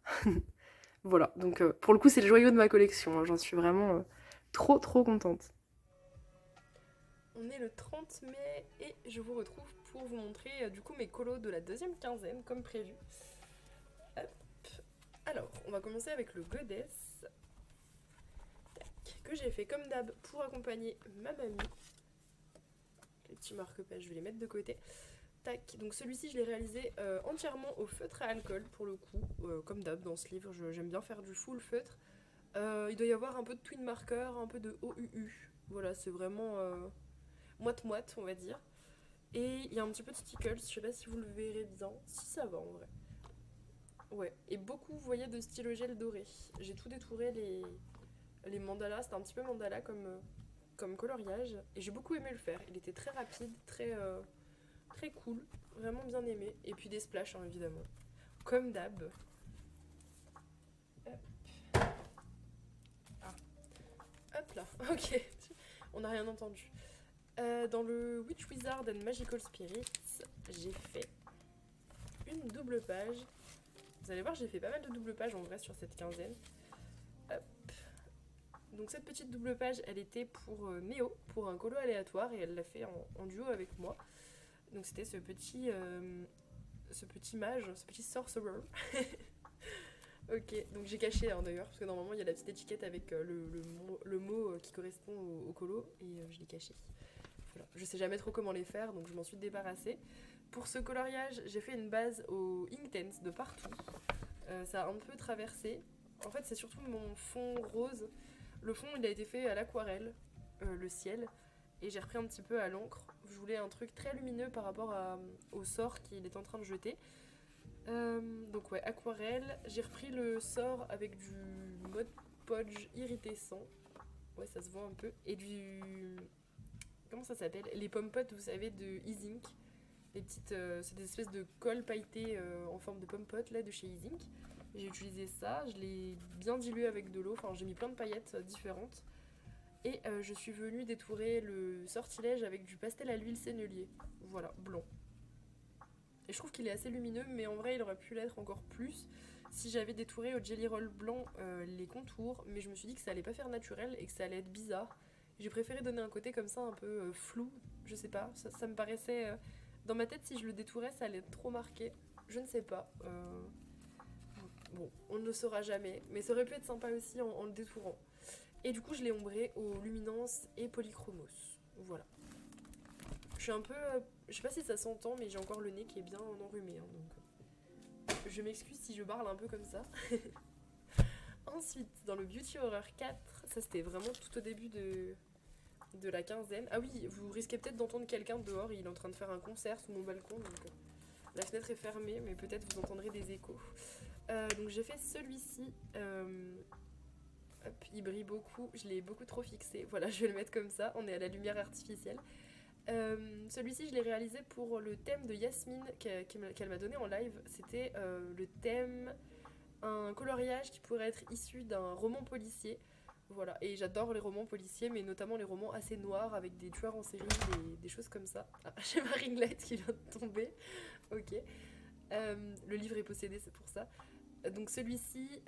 Voilà, donc pour le coup, c'est le joyau de ma collection. Hein. J'en suis vraiment trop contente. On est le 30 mai et je vous retrouve pour vous montrer du coup mes colos de la deuxième quinzaine comme prévu. Hop. Alors, on va commencer avec le Goddess que j'ai fait comme d'hab pour accompagner ma mamie. Les petits marque-pages, je vais les mettre de côté. Tac, donc celui-ci je l'ai réalisé entièrement au feutre à alcool pour le coup, comme d'hab dans ce livre, j'aime bien faire du full feutre. Il doit y avoir un peu de twin marker, un peu de OUU. Voilà, c'est vraiment moite-moite, on va dire. Et il y a un petit peu de stickles, je sais pas si vous le verrez bien. Si ça va en vrai. Ouais, et beaucoup, vous voyez, de stylo gel doré. J'ai tout détouré les mandalas, c'était un petit peu mandala comme coloriage. Et j'ai beaucoup aimé le faire. Il était très rapide, très cool, vraiment bien aimé. Et puis des splashs, hein, évidemment. Comme d'hab. Hop. Ah. Hop là, ok. On n'a rien entendu. Dans le Witch Wizard and Magical Spirits, j'ai fait une double page. Vous allez voir, j'ai fait pas mal de double pages en vrai sur cette quinzaine. Hop. Donc cette petite double page, elle était pour Néo, pour un colo aléatoire, et elle l'a fait en duo avec moi. Donc c'était ce petit mage, ce petit sorcerer. Ok, donc j'ai caché hein, d'ailleurs, parce que normalement il y a la petite étiquette avec le mot qui correspond au colo, et je l'ai caché. Voilà. Je sais jamais trop comment les faire, donc je m'en suis débarrassée. Pour ce coloriage, j'ai fait une base au Inktense de partout. Ça a un peu traversé. En fait, c'est surtout mon fond rose. Le fond, il a été fait à l'aquarelle, le ciel, et j'ai repris un petit peu à l'encre. Je voulais un truc très lumineux par rapport au sort qu'il est en train de jeter. Donc ouais, aquarelle. J'ai repris le sort avec du Mod Podge iridescent. Ouais, ça se voit un peu. Et du... Comment ça s'appelle? Les pommes-potes, vous savez, de Easink. Les petites... c'est des espèces de colle pailletées en forme de pommes-potes, là, de chez Easink. J'ai utilisé ça, je l'ai bien dilué avec de l'eau. Enfin, j'ai mis plein de paillettes différentes. Et je suis venue détourer le sortilège avec du pastel à l'huile sennelier. Voilà, blanc. Et je trouve qu'il est assez lumineux, mais en vrai, il aurait pu l'être encore plus si j'avais détouré au Jelly Roll blanc les contours. Mais je me suis dit que ça allait pas faire naturel et que ça allait être bizarre. J'ai préféré donner un côté comme ça, un peu flou. Je sais pas, ça me paraissait... dans ma tête, si je le détourais, ça allait être trop marqué. Je ne sais pas. Bon, on ne le saura jamais. Mais ça aurait pu être sympa aussi en le détourant. Et du coup, je l'ai ombré au Luminance et Polychromos. Voilà. Je suis un peu... je sais pas si ça s'entend, mais j'ai encore le nez qui est bien enrhumé. Hein, donc je m'excuse si je parle un peu comme ça. Ensuite, dans le Beauty Horror 4, ça c'était vraiment tout au début de la quinzaine. Ah oui, vous risquez peut-être d'entendre quelqu'un dehors, il est en train de faire un concert sous mon balcon, donc la fenêtre est fermée, mais peut-être vous entendrez des échos. Donc j'ai fait celui-ci Hop, il brille beaucoup, je l'ai beaucoup trop fixé. Voilà, je vais le mettre comme ça, on est à la lumière artificielle. Celui-ci, je l'ai réalisé pour le thème de Yasmine qu'elle m'a donné en live. C'était le thème, un coloriage qui pourrait être issu d'un roman policier. Voilà, et j'adore les romans policiers, mais notamment les romans assez noirs avec des tueurs en série, des choses comme ça. Ah, j'ai ma ring light qui vient de tomber. Ok. Le livre est possédé, c'est pour ça. Donc celui-ci,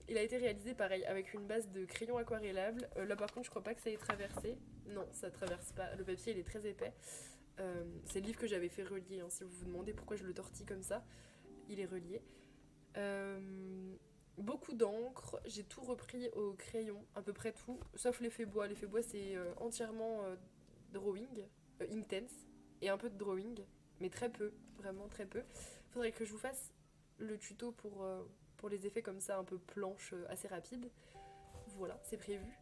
il a été réalisé pareil, avec une base de crayon aquarellable. Là par contre, je crois pas que ça ait traversé. Non, ça traverse pas. Le papier, il est très épais. C'est le livre que j'avais fait relier, hein, si vous vous demandez pourquoi je le tortille comme ça. Il est relié. Beaucoup d'encre, j'ai tout repris au crayon, à peu près tout, sauf l'effet bois. L'effet bois, c'est entièrement drawing, intense, et un peu de drawing, mais très peu, vraiment très peu. Faudrait que je vous fasse le tuto pour les effets comme ça, un peu planche, assez rapide. Voilà, c'est prévu.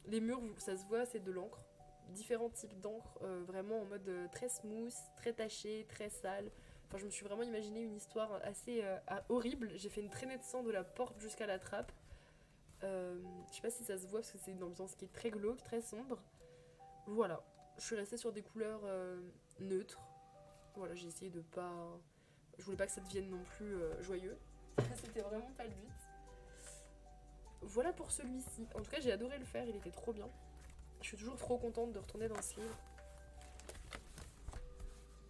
Les murs, ça se voit, c'est de l'encre. Différents types d'encre, vraiment en mode très smooth, très taché, très sale. Enfin, je me suis vraiment imaginé une histoire assez horrible. J'ai fait une traînée de sang de la porte jusqu'à la trappe. Je sais pas si ça se voit parce que c'est une ambiance qui est très glauque, très sombre. Voilà, je suis restée sur des couleurs neutres. Voilà, j'ai essayé de pas... Je voulais pas que ça devienne non plus joyeux. C'était vraiment pas le but. Voilà pour celui-ci. En tout cas, j'ai adoré le faire, il était trop bien. Je suis toujours trop contente de retourner dans ce livre.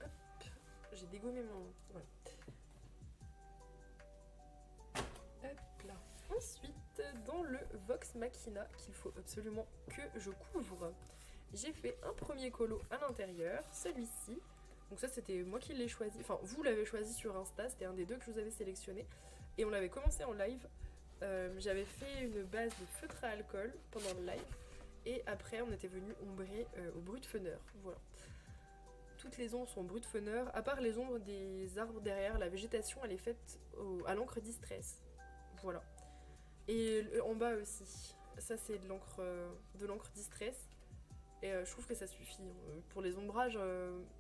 Hop, j'ai dégommé mon... Voilà. Hop là. Ensuite, dans le Vox Machina, qu'il faut absolument que je couvre, j'ai fait un premier colo à l'intérieur, celui-ci. Donc ça, c'était moi qui l'ai choisi. Enfin, vous l'avez choisi sur Insta, c'était un des deux que je vous avais sélectionné. Et on l'avait commencé en live. J'avais fait une base de feutre à alcool pendant le live. Et après, on était venu ombrer au brut funner. Voilà. Toutes les ombres sont brut funner, à part les ombres des arbres derrière. La végétation, elle est faite à l'encre Distress. Voilà. Et en bas aussi. Ça, c'est de l'encre Distress. Et je trouve que ça suffit. Pour les ombrages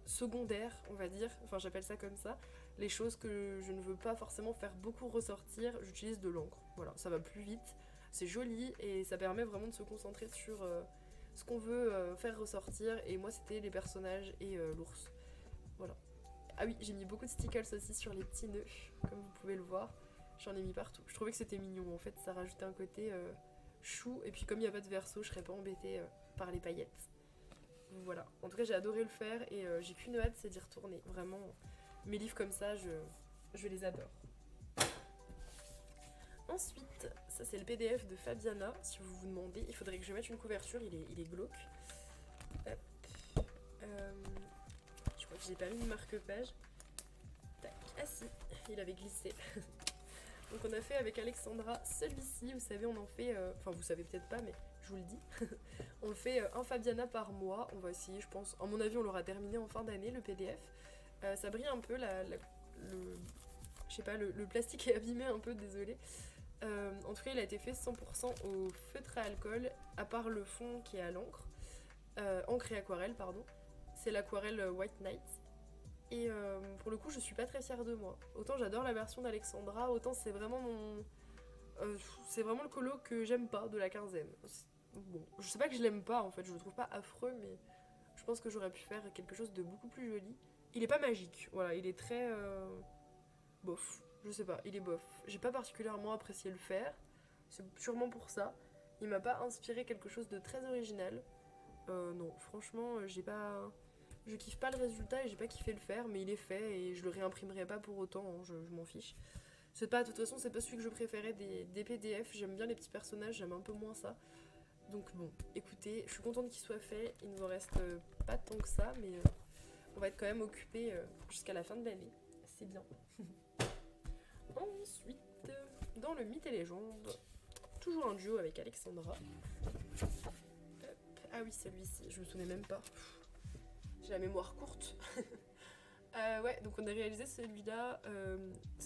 secondaires, on va dire, enfin j'appelle ça comme ça, les choses que je ne veux pas forcément faire beaucoup ressortir, j'utilise de l'encre. Voilà, ça va plus vite, c'est joli et ça permet vraiment de se concentrer sur ce qu'on veut faire ressortir. Et moi, c'était les personnages et l'ours. Voilà. Ah oui, j'ai mis beaucoup de stickers aussi sur les petits nœuds, comme vous pouvez le voir. J'en ai mis partout. Je trouvais que c'était mignon, en fait, ça rajoutait un côté chou. Et puis comme il n'y a pas de verso, je serais pas embêtée par les paillettes. Voilà, en tout cas j'ai adoré le faire et j'ai qu'une hâte, c'est d'y retourner. Vraiment, mes livres comme ça, je les adore. Ensuite, ça c'est le PDF de Fabiana, si vous vous demandez. Il faudrait que je mette une couverture, il est glauque. Hop. Je crois que j'ai pas mis de marque-page. Tac, ah si, il avait glissé. Donc on a fait avec Alexandra celui-ci, vous savez, on en fait... Enfin, vous savez peut-être pas, mais je vous le dis. On fait un Fabiana par mois. On va essayer, je pense. À mon avis, on l'aura terminé en fin d'année, le PDF. Ça brille un peu, je sais pas, le plastique est abîmé un peu, désolé. En tout cas, il a été fait 100% au feutre à alcool, à part le fond qui est à l'encre. Encre et aquarelle, pardon. C'est l'aquarelle White Knight. Et pour le coup, je suis pas très fière de moi. Autant j'adore la version d'Alexandra, autant c'est vraiment c'est vraiment le colo que j'aime pas de la quinzaine. Bon, je sais pas que je l'aime pas en fait, je le trouve pas affreux, mais je pense que j'aurais pu faire quelque chose de beaucoup plus joli. Il est pas magique, voilà, il est très bof, je sais pas, il est bof. J'ai pas particulièrement apprécié le faire, c'est sûrement pour ça. Il m'a pas inspiré quelque chose de très original. Non, franchement, je kiffe pas le résultat et j'ai pas kiffé le faire, mais il est fait et je le réimprimerai pas pour autant, hein, je m'en fiche. C'est pas, de toute façon, c'est pas celui que je préférais des PDF, j'aime bien les petits personnages, j'aime un peu moins ça. Donc bon, écoutez, je suis contente qu'il soit fait, il nous en reste pas tant que ça, mais on va être quand même occupé jusqu'à la fin de l'année, c'est bien. Ensuite, dans le Mythes et Légendes, toujours un duo avec Alexandra. Hop. Ah oui, celui-ci, je me souvenais même pas. J'ai la mémoire courte. Ouais, donc on a réalisé celui-là.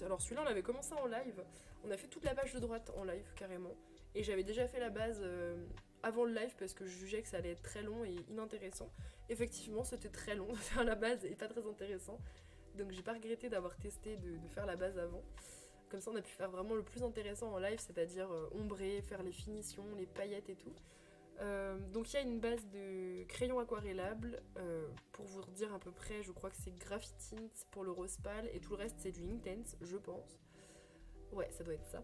Alors celui-là, on l'avait commencé en live. On a fait toute la page de droite en live, carrément. Et j'avais déjà fait la base avant le live parce que je jugeais que ça allait être très long et inintéressant. Effectivement, c'était très long de faire la base et pas très intéressant. Donc j'ai pas regretté d'avoir testé de faire la base avant. Comme ça on a pu faire vraiment le plus intéressant en live, c'est-à-dire ombrer, faire les finitions, les paillettes et tout. Donc il y a une base de crayon aquarellable, pour vous dire à peu près, je crois que c'est Graphitint pour le rose pâle et tout le reste c'est du Inktense, je pense. Ouais, ça doit être ça.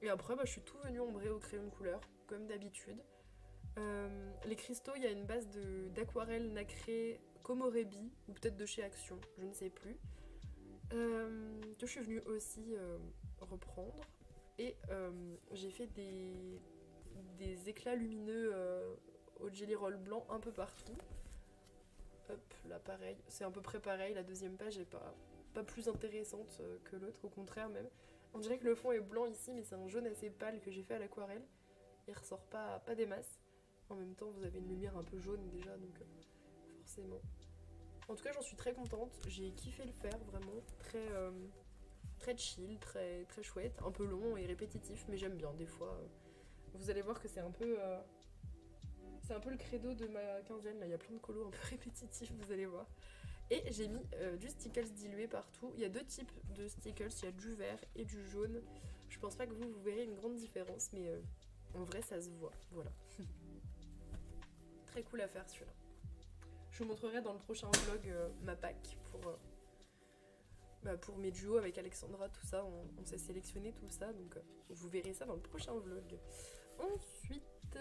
Et après, je suis tout venue ombrer au crayon de couleur, comme d'habitude. Les cristaux, il y a une base d'aquarelle nacrée Komorebi, ou peut-être de chez Action, je ne sais plus. Que je suis venue aussi reprendre. Et j'ai fait des éclats lumineux au jelly roll blanc un peu partout. Hop, là pareil, c'est à peu près pareil, la deuxième page est pas plus intéressante que l'autre, au contraire même. On dirait que le fond est blanc ici, mais c'est un jaune assez pâle que j'ai fait à l'aquarelle. Il ressort pas des masses. En même temps, vous avez une lumière un peu jaune déjà, donc forcément. En tout cas, j'en suis très contente. J'ai kiffé le faire, vraiment. Très chill, très chouette. Un peu long et répétitif, mais j'aime bien des fois. Vous allez voir que c'est un peu le credo de ma quinzaine. Là, il y a plein de colos un peu répétitifs, vous allez voir. Et j'ai mis du stickles dilué partout. Il y a deux types de stickles, il y a du vert et du jaune. Je pense pas que vous verrez une grande différence, mais en vrai ça se voit. Voilà. Très cool à faire celui-là. Je vous montrerai dans le prochain vlog ma pack pour mes duos avec Alexandra, tout ça. On s'est sélectionné tout ça, donc vous verrez ça dans le prochain vlog. Ensuite,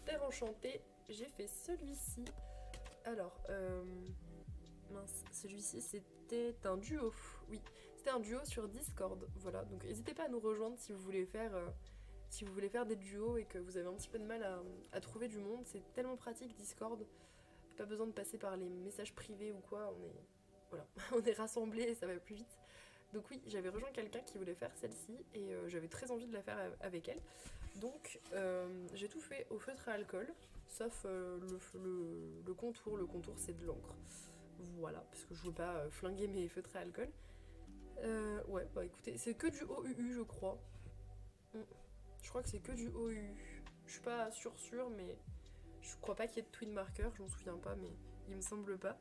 Terre enchantée, j'ai fait celui-ci. Alors, mince, celui-ci c'était un duo, oui, c'était un duo sur Discord, voilà, donc n'hésitez pas à nous rejoindre si vous voulez faire des duos et que vous avez un petit peu de mal à trouver du monde, c'est tellement pratique Discord, pas besoin de passer par les messages privés ou quoi, on est rassemblés et ça va plus vite. Donc oui, j'avais rejoint quelqu'un qui voulait faire celle-ci et j'avais très envie de la faire avec elle, donc j'ai tout fait au feutre à alcool, sauf le contour, c'est de l'encre. Voilà, parce que je veux pas flinguer mes feutres à alcool. Ouais, écoutez, c'est que du OUU, je crois. Je crois que c'est que du OUU. Je suis pas sûre, mais je crois pas qu'il y ait de twin marker, je m'en souviens pas, mais il me semble pas.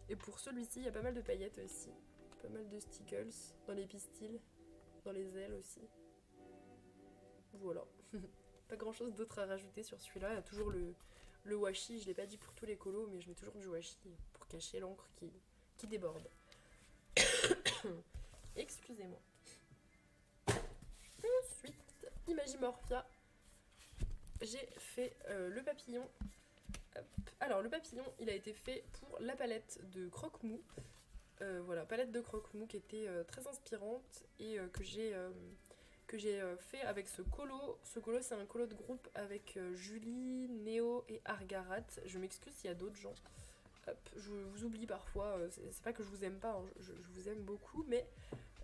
Et pour celui-ci, il y a pas mal de paillettes aussi. Pas mal de stickles dans les pistils, dans les ailes aussi. Voilà. Pas grand chose d'autre à rajouter sur celui-là. Il y a toujours le washi, je l'ai pas dit pour tous les colos, mais je mets toujours du washi pour cacher l'encre qui déborde. Excusez-moi. Ensuite, Imagimorphia. J'ai fait le papillon. Hop. Alors, le papillon, il a été fait pour la palette de Croque-Mou. Voilà, palette de Croque-Mou qui était très inspirante et que j'ai fait avec ce colo. Ce colo, c'est un colo de groupe avec Julie, Néo et Argarat. Je m'excuse s'il y a d'autres gens. Hop, je vous oublie parfois, c'est pas que je vous aime pas, hein, je vous aime beaucoup, mais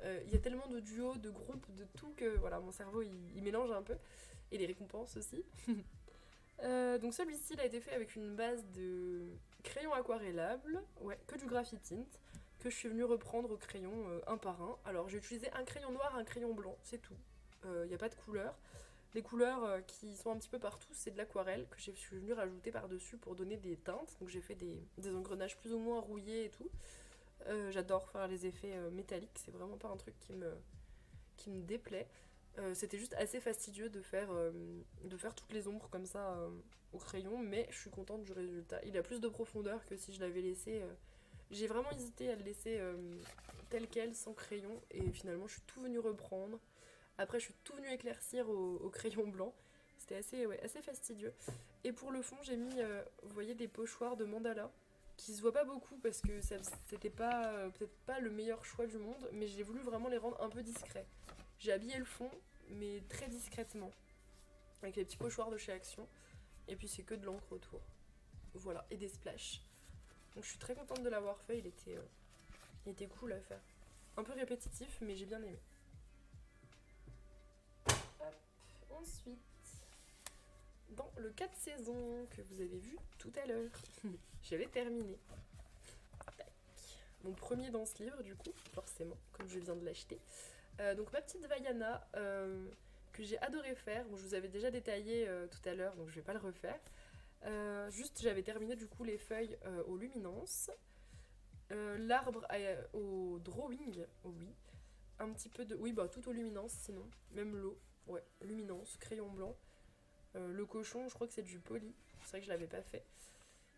il y a tellement de duos, de groupes, de tout que voilà, mon cerveau il mélange un peu. Et les récompenses aussi. Donc celui-ci il a été fait avec une base de crayon aquarellable, ouais, que du Graphitint, que je suis venue reprendre au crayon un par un. Alors j'ai utilisé un crayon noir, un crayon blanc, c'est tout. Il n'y a pas de couleur. Les couleurs qui sont un petit peu partout, c'est de l'aquarelle que je suis venue rajouter par-dessus pour donner des teintes. Donc j'ai fait des engrenages plus ou moins rouillés et tout. J'adore faire les effets métalliques, c'est vraiment pas un truc qui me déplaît. C'était juste assez fastidieux de faire toutes les ombres comme ça au crayon, mais je suis contente du résultat. Il a plus de profondeur que si je l'avais laissé. J'ai vraiment hésité à le laisser tel quel, sans crayon, et finalement je suis tout venue reprendre. Après, je suis tout venue éclaircir au crayon blanc. C'était assez fastidieux. Et pour le fond, j'ai mis, vous voyez, des pochoirs de mandala qui se voient pas beaucoup parce que c'était pas peut-être pas le meilleur choix du monde, mais j'ai voulu vraiment les rendre un peu discrets. J'ai habillé le fond, mais très discrètement, avec les petits pochoirs de chez Action. Et puis c'est que de l'encre autour. Voilà, et des splashs. Donc je suis très contente de l'avoir fait, il était cool à faire. Un peu répétitif, mais j'ai bien aimé. Hop. Ensuite, dans le 4 saisons que vous avez vu tout à l'heure, j'avais terminé. Tac. Mon premier dans ce livre, du coup, forcément, comme je viens de l'acheter. Donc ma petite Vaiana, que j'ai adoré faire. Bon, je vous avais déjà détaillé tout à l'heure, donc je vais pas le refaire. Juste, j'avais terminé du coup les feuilles aux luminances. L'arbre au drawing, oui. un petit peu de... Oui, bah tout au luminance sinon, même l'eau. Ouais, luminance, crayon blanc. Le cochon, je crois que c'est du poli. C'est vrai que je l'avais pas fait.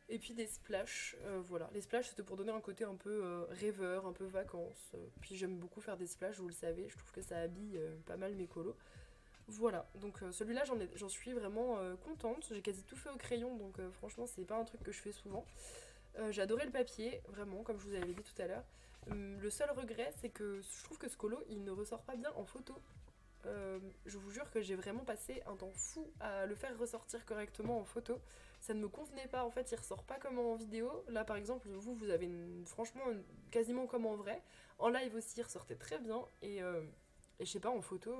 Et puis des splashes, voilà. Les splashes, c'était pour donner un côté un peu rêveur, un peu vacances. Puis j'aime beaucoup faire des splashes, vous le savez. Je trouve que ça habille pas mal mes colos. Voilà, donc celui-là, j'en suis vraiment contente. J'ai quasi tout fait au crayon, donc franchement, c'est pas un truc que je fais souvent. J'ai adoré le papier, vraiment, comme je vous avais dit tout à l'heure. Le seul regret, c'est que je trouve que ce colo, il ne ressort pas bien en photo. Je vous jure que j'ai vraiment passé un temps fou à le faire ressortir correctement en photo. Ça ne me convenait pas, en fait, il ressort pas comme en vidéo. Là, par exemple, vous avez franchement quasiment comme en vrai. En live aussi, il ressortait très bien. Et je sais pas, en photo,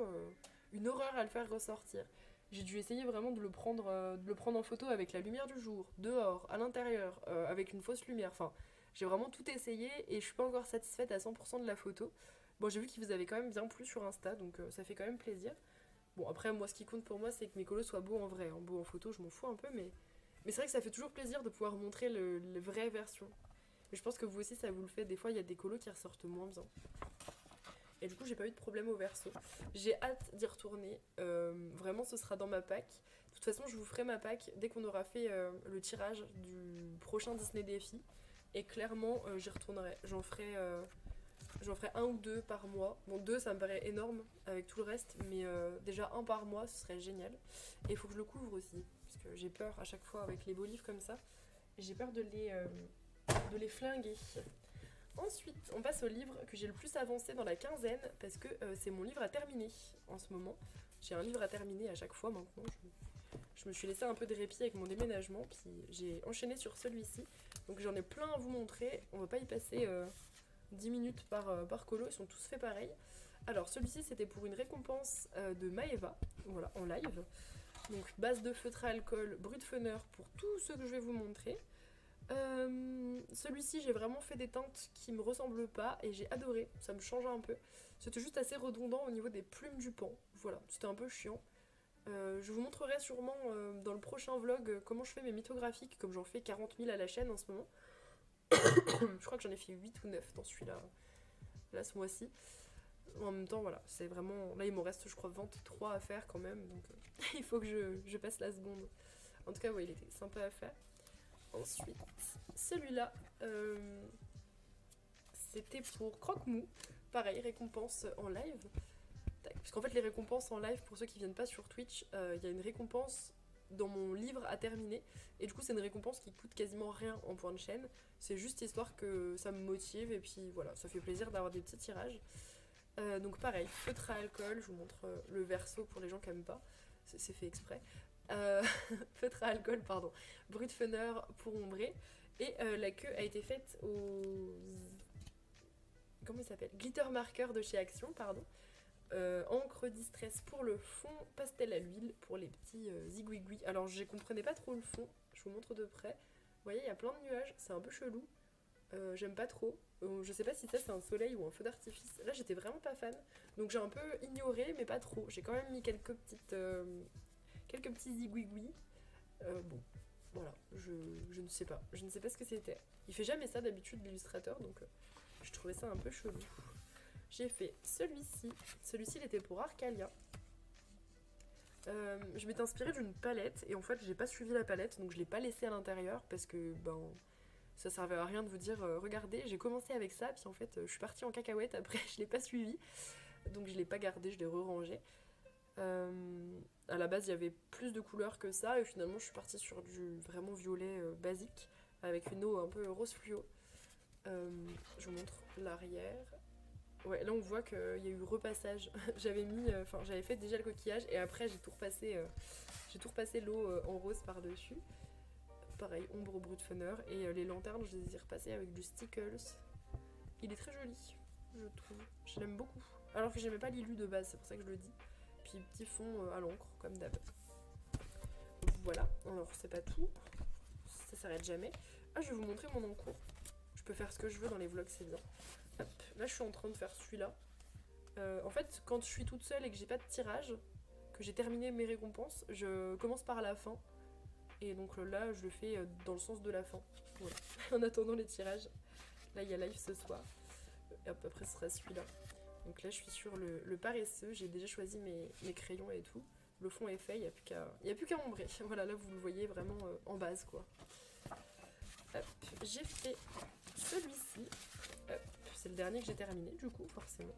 une horreur à le faire ressortir. J'ai dû essayer vraiment de le prendre en photo avec la lumière du jour, dehors, à l'intérieur, avec une fausse lumière. Enfin, j'ai vraiment tout essayé et je suis pas encore satisfaite à 100% de la photo. Bon, j'ai vu qu'il vous avait quand même bien plu sur Insta, donc ça fait quand même plaisir. Bon, après, moi, ce qui compte pour moi, c'est que mes colos soient beaux en vrai. En beau en photo, je m'en fous un peu, mais c'est vrai que ça fait toujours plaisir de pouvoir montrer les vraies versions. Et je pense que vous aussi, ça vous le fait. Des fois, il y a des colos qui ressortent moins bien. Et du coup, j'ai pas eu de problème au verso. J'ai hâte d'y retourner. Vraiment, ce sera dans ma pack. De toute façon, je vous ferai ma pack dès qu'on aura fait le tirage du prochain Disney Défi. Et clairement, j'y retournerai. J'en ferai un ou deux par mois. Bon, deux, ça me paraît énorme avec tout le reste, mais déjà un par mois, ce serait génial. Et il faut que je le couvre aussi, parce que j'ai peur à chaque fois avec les beaux livres comme ça. J'ai peur de les flinguer. Ensuite, on passe au livre que j'ai le plus avancé dans la quinzaine, parce que c'est mon livre à terminer en ce moment. J'ai un livre à terminer à chaque fois maintenant. Je me suis laissé un peu de répit avec mon déménagement, puis j'ai enchaîné sur celui-ci. Donc j'en ai plein à vous montrer. On va pas y passer 10 minutes par colo, ils sont tous faits pareil. Alors celui-ci c'était pour une récompense de Maeva, voilà, en live. Donc base de feutre à alcool, brut funner pour tous ceux que je vais vous montrer. Celui-ci j'ai vraiment fait des teintes qui me ressemblent pas et j'ai adoré, ça me change un peu. C'était juste assez redondant au niveau des plumes du pan, voilà, c'était un peu chiant. Je vous montrerai sûrement dans le prochain vlog comment je fais mes mythographiques, comme j'en fais 40 000 à la chaîne en ce moment. Je crois que j'en ai fait 8 ou 9 dans celui-là, là ce mois-ci. En même temps, voilà, c'est vraiment. Là, il m'en reste, je crois, 23 à faire quand même, donc il faut que je passe la seconde. En tout cas, ouais, il était sympa à faire. Ensuite, celui-là, c'était pour Croque-Mou. Pareil, récompense en live. Parce qu'en fait, les récompenses en live, pour ceux qui viennent pas sur Twitch, il y a une récompense dans mon livre à terminer. Et du coup, c'est une récompense qui coûte quasiment rien en point de chaîne. C'est juste histoire que ça me motive et puis voilà, ça fait plaisir d'avoir des petits tirages. Donc pareil, feutre à alcool, je vous montre le verso pour les gens qui aiment pas, c'est fait exprès. Euh, Feutre à alcool, pardon, brut funner pour ombrer. Et la queue a été faite aux... Comment il s'appelle, glitter marker de chez Action, pardon. Encre distress pour le fond, pastel à l'huile pour les petits zigouigouis. Alors je comprenais pas trop le fond, je vous montre de près. Vous voyez, il y a plein de nuages, c'est un peu chelou. J'aime pas trop. Je sais pas si ça c'est un soleil ou un feu d'artifice. Là j'étais vraiment pas fan. Donc j'ai un peu ignoré, mais pas trop. J'ai quand même mis quelques petits zigouigouis. Bon, voilà, je ne sais pas. Je ne sais pas ce que c'était. Il fait jamais ça d'habitude l'illustrateur, donc je trouvais ça un peu chelou. J'ai fait celui-ci. Celui-ci il était pour Arcalia. Je m'étais inspirée d'une palette et en fait j'ai pas suivi la palette, donc je l'ai pas laissée à l'intérieur parce que ben ça servait à rien de vous dire regardez, j'ai commencé avec ça, puis en fait je suis partie en cacahuète après, je l'ai pas suivi, donc je l'ai pas gardé, je l'ai re-rangé. À la base il y avait plus de couleurs que ça et finalement je suis partie sur du vraiment violet basique avec une eau un peu rose fluo. Je vous montre l'arrière. Ouais, là on voit qu'il y a eu repassage. J'avais fait déjà le coquillage et après j'ai tout repassé l'eau en rose par-dessus. Pareil, ombre au brut funner. Et les lanternes, je les ai repassées avec du Stickles. Il est très joli, je trouve. Je l'aime beaucoup. Alors que j'aimais pas l'illu de base, c'est pour ça que je le dis. Puis petit fond à l'encre, comme d'hab. Voilà, alors c'est pas tout. Ça s'arrête jamais. Ah, je vais vous montrer mon encours. Je peux faire ce que je veux dans les vlogs, c'est bien. Hop, là je suis en train de faire celui-là. En fait, quand je suis toute seule et que j'ai pas de tirage, que j'ai terminé mes récompenses, je commence par la fin. Et donc là, je le fais dans le sens de la fin. Voilà. En attendant les tirages. Là, il y a live ce soir. Et hop, après, ce sera celui-là. Donc là je suis sur le paresseux, j'ai déjà choisi mes crayons et tout. Le fond est fait, il n'y a plus qu'à ombrer. Voilà, là vous le voyez vraiment en base quoi. Hop, j'ai fait celui-ci. Hop, c'est le dernier que j'ai terminé du coup forcément.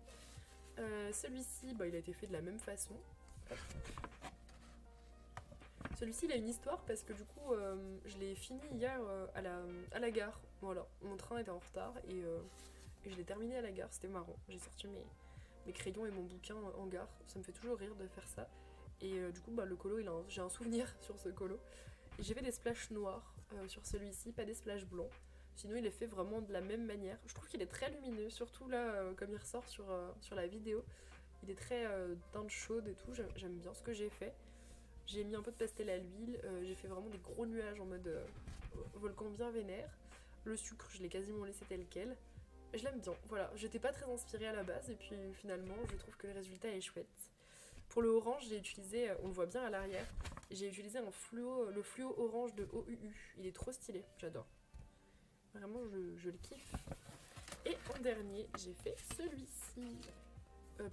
Celui-ci, il a été fait de la même façon. Hop. Celui-ci il a une histoire parce que du coup je l'ai fini hier à la gare. Voilà, mon train était en retard et je l'ai terminé à la gare, c'était marrant. J'ai sorti mes crayons et mon bouquin en gare, ça me fait toujours rire de faire ça. Et du coup le colo, j'ai un souvenir sur ce colo. Et j'ai fait des splashes noirs sur celui-ci, pas des splashes blancs. Sinon il est fait vraiment de la même manière. Je trouve qu'il est très lumineux, surtout là comme il ressort sur la vidéo. Il est très teinte chaude et tout, j'aime bien ce que j'ai fait. J'ai mis un peu de pastel à l'huile, j'ai fait vraiment des gros nuages en mode volcan bien vénère. Le sucre, je l'ai quasiment laissé tel quel. Je l'aime bien, voilà. J'étais pas très inspirée à la base et puis finalement, je trouve que le résultat est chouette. Pour le orange, j'ai utilisé, on le voit bien à l'arrière, j'ai utilisé le fluo orange de OUU. Il est trop stylé, j'adore. Vraiment, je le kiffe. Et en dernier, j'ai fait celui-ci.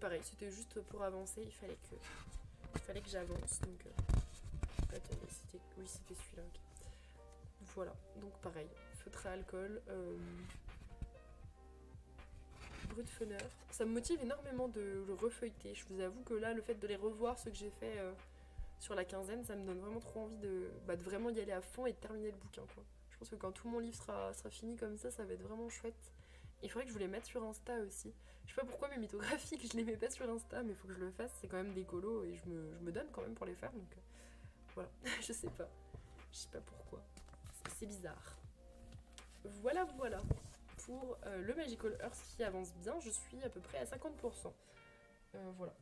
Pareil, c'était juste pour avancer, il fallait que j'avance. Donc, attendez, c'était celui-là. Okay. Voilà, donc pareil, feutre à alcool, brut funner. Ça me motive énormément de le refeuilleter. Je vous avoue que là, le fait de les revoir, ceux que j'ai fait sur la quinzaine, ça me donne vraiment trop envie de vraiment y aller à fond et de terminer le bouquin, quoi. Je pense que quand tout mon livre sera fini comme ça va être vraiment chouette. Il faudrait que je vous les mette sur Insta aussi. Je sais pas pourquoi mes mythographiques, je les mets pas sur Insta, mais il faut que je le fasse. C'est quand même des colos et je me donne quand même pour les faire. Donc voilà, je sais pas pourquoi. C'est bizarre. Voilà pour le Magical Earth qui avance bien. Je suis à peu près à 50%. Voilà.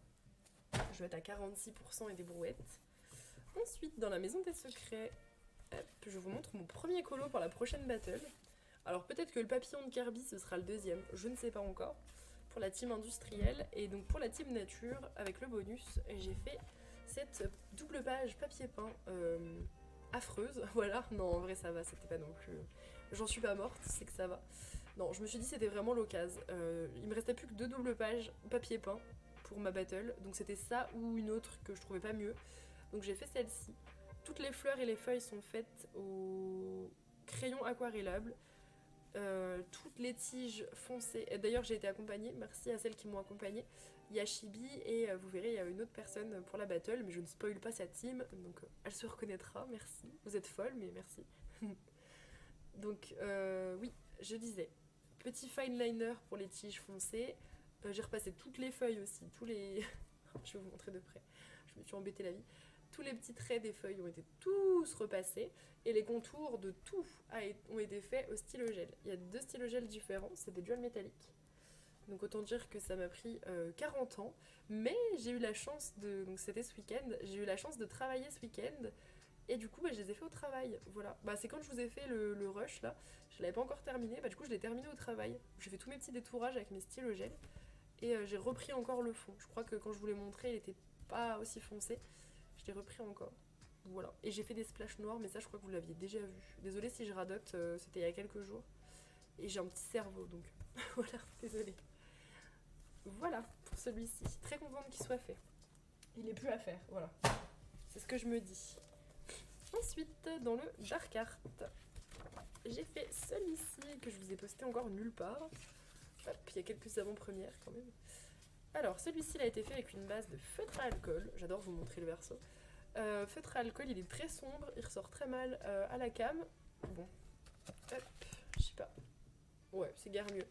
Je vais être à 46% et des brouettes. Ensuite, dans la maison des secrets, hop, je vous montre mon premier colo pour la prochaine battle. Alors peut-être que le papillon de Kirby ce sera le deuxième, je ne sais pas encore. Pour la team industrielle et donc pour la team nature avec le bonus, j'ai fait cette double page papier peint affreuse. Voilà, non en vrai ça va, c'était pas non plus. J'en suis pas morte, c'est que ça va. Non, je me suis dit c'était vraiment l'occasion. Il me restait plus que 2 doubles pages papier peint pour ma battle, donc c'était ça ou une autre que je trouvais pas mieux. Donc j'ai fait celle-ci. Toutes les fleurs et les feuilles sont faites au crayon aquarellable. Toutes les tiges foncées. Et d'ailleurs, j'ai été accompagnée, merci à celles qui m'ont accompagnée. Il y a Chibi et vous verrez, il y a une autre personne pour la battle, mais je ne spoil pas sa team, donc elle se reconnaîtra, merci. Vous êtes folle, mais merci. Donc, oui, je disais, petit fine liner pour les tiges foncées. J'ai repassé toutes les feuilles aussi, tous les. Je vais vous montrer de près, je me suis embêtée la vie. Tous les petits traits des feuilles ont été tous repassés et les contours de tout ont été faits au stylo gel. Il y a 2 stylos gel différents, c'est des duals métalliques. Donc autant dire que ça m'a pris 40 ans, mais j'ai eu la chance de... Donc c'était ce week-end, j'ai eu la chance de travailler ce week-end et du coup je les ai fait au travail. Voilà, c'est quand je vous ai fait le rush là, je l'avais pas encore terminé, du coup je l'ai terminé au travail. J'ai fait tous mes petits détourages avec mes stylos gel et j'ai repris encore le fond. Je crois que quand je vous l'ai montré, il était pas aussi foncé. Je l'ai repris encore. Voilà. Et j'ai fait des splashes noirs, mais ça, je crois que vous l'aviez déjà vu. Désolée si je radote, c'était il y a quelques jours. Et j'ai un petit cerveau, donc voilà, désolée. Voilà pour celui-ci. Très contente qu'il soit fait. Il n'est plus à faire, voilà. C'est ce que je me dis. Ensuite, dans le Dark Art, j'ai fait celui-ci que je vous ai posté encore nulle part. Hop, il y a quelques avant-premières quand même. Alors, celui-ci il a été fait avec une base de feutre à alcool. J'adore vous montrer le verso. Feutre à alcool, il est très sombre, il ressort très mal à la cam. Bon, hop, je sais pas. Ouais, c'est guère mieux.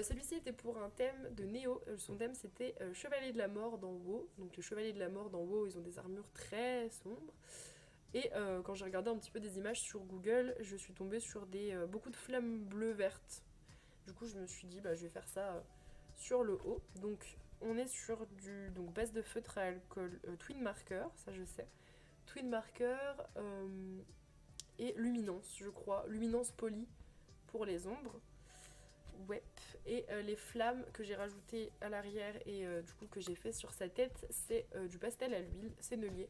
Celui-ci était pour un thème de Néo. Son thème c'était Chevalier de la Mort dans WoW. Donc les Chevaliers de la Mort dans WoW, ils ont des armures très sombres. Et quand j'ai regardé un petit peu des images sur Google, je suis tombée sur beaucoup de flammes bleues-vertes. Du coup, je me suis dit, je vais faire ça sur le haut. Donc on est sur du base de feutre à alcool Twin Marker, ça je sais. Twin Marker et Luminance, je crois. Luminance poly pour les ombres. Ouais. Et les flammes que j'ai rajoutées à l'arrière et du coup que j'ai fait sur sa tête, c'est du pastel à l'huile, c'est Sennelier.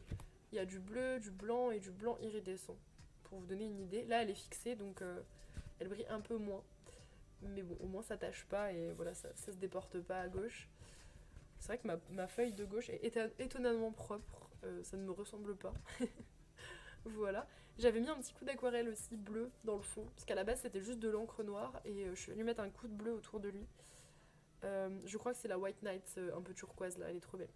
Il y a du bleu, du blanc et du blanc iridescent. Pour vous donner une idée. Là, elle est fixée, donc elle brille un peu moins. Mais bon, au moins ça tâche pas et voilà, ça se déporte pas à gauche. C'est vrai que ma feuille de gauche est étonnamment propre, ça ne me ressemble pas. Voilà. J'avais mis un petit coup d'aquarelle aussi bleu dans le fond, parce qu'à la base c'était juste de l'encre noire, et je suis venue mettre un coup de bleu autour de lui. Je crois que c'est la White Knight, un peu turquoise là, elle est trop belle.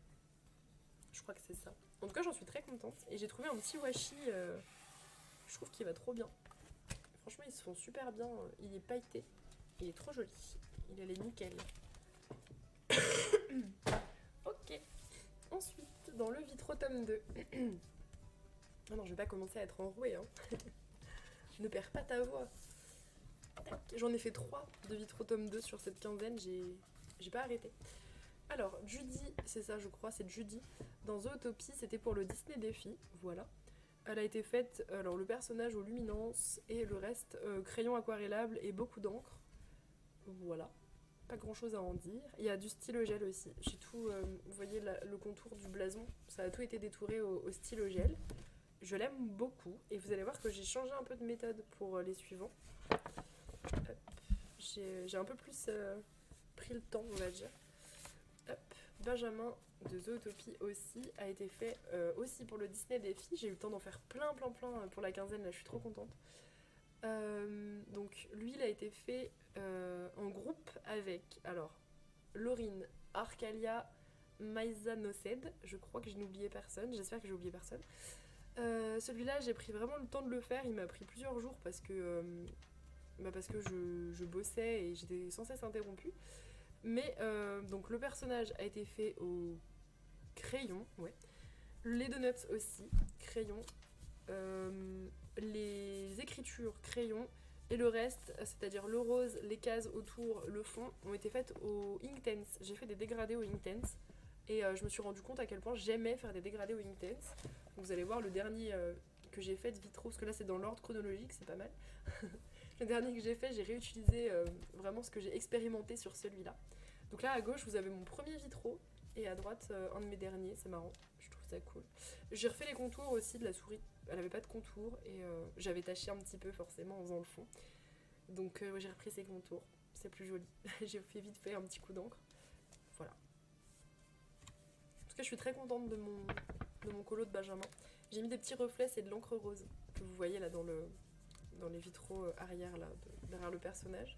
Je crois que c'est ça. En tout cas, j'en suis très contente, et j'ai trouvé un petit washi, je trouve qu'il va trop bien. Franchement, ils se font super bien, il est pailleté, il est trop joli, il est nickel. Ok, ensuite, dans le Vitro tome 2. Ah non, je vais pas commencer à être enrouée, hein. Ne perds pas ta voix. J'en ai fait 3 de Vitro tome 2 sur cette quinzaine, j'ai pas arrêté. Alors, Judy, c'est ça je crois, c'est Judy. Dans Zootopie, c'était pour le Disney Défi, voilà. Elle a été faite, alors le personnage aux luminances et le reste crayon aquarellable et beaucoup d'encre. Voilà, pas grand chose à en dire. Il y a du stylo gel aussi. J'ai tout, vous voyez le contour du blason, ça a tout été détouré au stylo gel. Je l'aime beaucoup et vous allez voir que j'ai changé un peu de méthode pour les suivants. J'ai un peu plus pris le temps, on va dire. Hop. Benjamin de Zootopie aussi a été fait aussi pour le Disney Défi. J'ai eu le temps d'en faire plein pour la quinzaine, là je suis trop contente. Donc lui il a été fait en groupe avec alors Laurine, Arcalia, Maïsa Noced. Je crois que je n'ai oublié personne, j'espère que j'ai oublié personne. Celui-là j'ai pris vraiment le temps de le faire, il m'a pris plusieurs jours parce que je bossais et j'étais sans cesse interrompue. Mais donc le personnage a été fait au crayon, ouais. Les donuts aussi, crayon. Les écritures, crayon. Et le reste, c'est-à-dire le rose, les cases autour, le fond, ont été faites au Inktense. J'ai fait des dégradés au Inktense. Et je me suis rendu compte à quel point j'aimais faire des dégradés au Inktense. Donc vous allez voir le dernier que j'ai fait de Vitro, parce que là c'est dans l'ordre chronologique, c'est pas mal. Le dernier que j'ai fait, j'ai réutilisé vraiment ce que j'ai expérimenté sur celui-là. Donc là à gauche vous avez mon premier Vitro et à droite un de mes derniers, c'est marrant, je trouve ça cool. J'ai refait les contours aussi de la souris, elle avait pas de contours et j'avais taché un petit peu forcément en faisant le fond. Donc j'ai repris ses contours, c'est plus joli. J'ai fait vite fait un petit coup d'encre. Voilà. En tout cas je suis très contente de mon colo de Benjamin. J'ai mis des petits reflets, c'est de l'encre rose que vous voyez là dans les vitraux arrière là, derrière le personnage.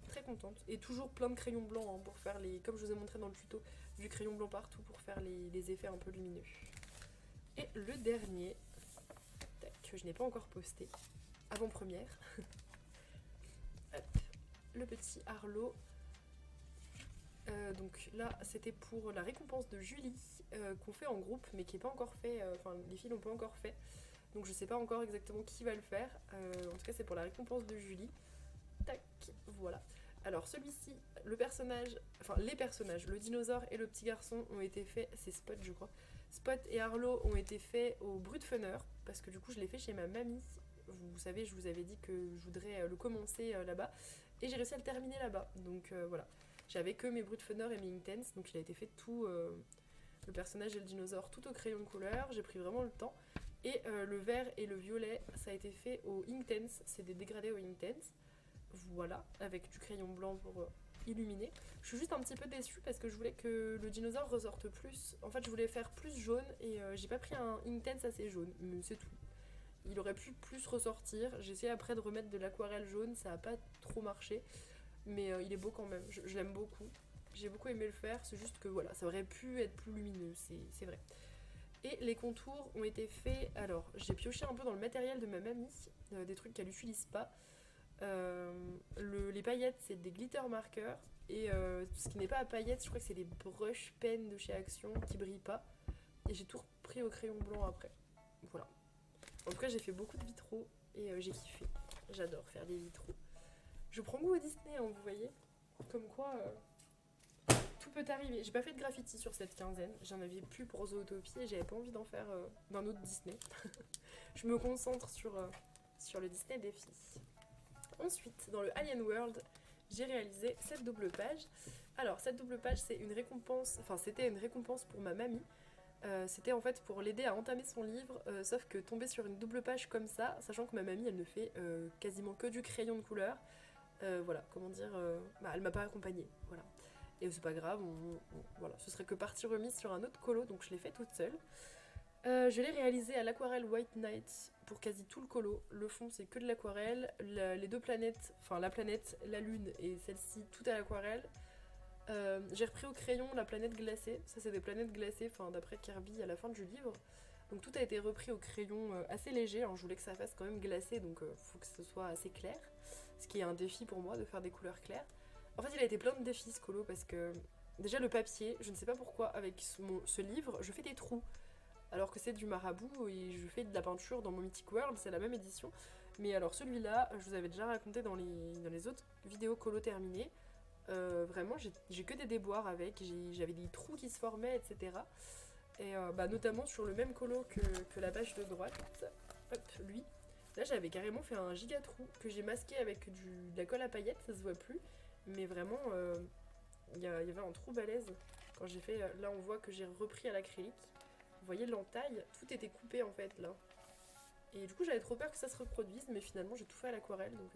Très contente. Et toujours plein de crayons blancs hein, pour faire les. Comme je vous ai montré dans le tuto, du crayon blanc partout pour faire les effets un peu lumineux. Et le dernier, que je n'ai pas encore posté, avant-première. Hop, le petit Arlo. Donc là, c'était pour la récompense de Julie, qu'on fait en groupe, mais qui n'est pas encore fait. Enfin, les filles l'ont pas encore fait. Donc je sais pas encore exactement qui va le faire. En tout cas, c'est pour la récompense de Julie. Tac, voilà. Alors celui-ci, le personnage, enfin les personnages, le dinosaure et le petit garçon ont été faits, c'est Spot je crois. Spot et Arlo ont été faits au Brutfunner, parce que du coup je l'ai fait chez ma mamie. Vous savez, je vous avais dit que je voudrais le commencer là-bas. Et j'ai réussi à le terminer là-bas. Donc voilà. J'avais que mes Brutfunner et mes Inktense, donc il a été fait tout, le personnage et le dinosaure, tout au crayon de couleur. J'ai pris vraiment le temps. Et le vert et le violet, ça a été fait au Inktense, c'est des dégradés au Inktense. Voilà, avec du crayon blanc pour illuminer. Je suis juste un petit peu déçue parce que je voulais que le dinosaure ressorte plus. En fait, je voulais faire plus jaune et j'ai pas pris un Inktense assez jaune, mais c'est tout. Il aurait pu plus ressortir. J'ai essayé après de remettre de l'aquarelle jaune, ça a pas trop marché, mais il est beau quand même. Je l'aime beaucoup. J'ai beaucoup aimé le faire, c'est juste que voilà, ça aurait pu être plus lumineux, c'est vrai. Et les contours ont été faits. Alors, j'ai pioché un peu dans le matériel de ma mamie, des trucs qu'elle n'utilise pas. Les paillettes, c'est des glitter markers. Et ce qui n'est pas à paillettes, je crois que c'est des brush pens de chez Action qui brillent pas. Et j'ai tout repris au crayon blanc après. Voilà. En tout cas, j'ai fait beaucoup de vitraux et j'ai kiffé. J'adore faire des vitraux. Je prends goût au Disney, hein, vous voyez. Comme quoi, tout peut arriver. J'ai pas fait de graffiti sur cette quinzaine. J'en avais plus pour Zootopie et j'avais pas envie d'en faire d'un autre Disney. Je me concentre sur le Disney Défi. Ensuite, dans le Alien World, j'ai réalisé cette double page. Alors, cette double page, c'est une récompense, enfin, c'était une récompense pour ma mamie. C'était en fait pour l'aider à entamer son livre, sauf que tomber sur une double page comme ça, sachant que ma mamie, elle ne fait quasiment que du crayon de couleur. Voilà, comment dire, elle m'a pas accompagnée, voilà. Et c'est pas grave, voilà, ce serait que partie remise sur un autre colo, donc je l'ai fait toute seule. Je l'ai réalisé à l'aquarelle White Night pour quasi tout le colo. Le fond c'est que de l'aquarelle, les deux planètes, enfin la planète, la lune et celle-ci, tout à l'aquarelle. J'ai repris au crayon la planète glacée, ça c'est des planètes glacées, enfin d'après Kirby à la fin du livre. Donc tout a été repris au crayon assez léger, alors je voulais que ça fasse quand même glacé, donc faut que ce soit assez clair. Ce qui est un défi pour moi de faire des couleurs claires. En fait il a été plein de défis ce colo parce que déjà le papier, je ne sais pas pourquoi avec ce livre je fais des trous. Alors que c'est du marabout et je fais de la peinture dans mon Mythic World, c'est la même édition. Mais alors celui-là, je vous avais déjà raconté dans les autres vidéos colo terminées. Vraiment, j'ai que des déboires avec, j'avais des trous qui se formaient, etc. Et notamment sur le même colo que la page de droite, hop, lui. Là, j'avais carrément fait un giga trou que j'ai masqué avec de la colle à paillettes, ça se voit plus. Mais vraiment, il y avait un trou balèze quand j'ai fait. Là, on voit que j'ai repris à l'acrylique. Vous voyez l'entaille, tout était coupé en fait là. Et du coup j'avais trop peur que ça se reproduise, mais finalement j'ai tout fait à l'aquarelle, donc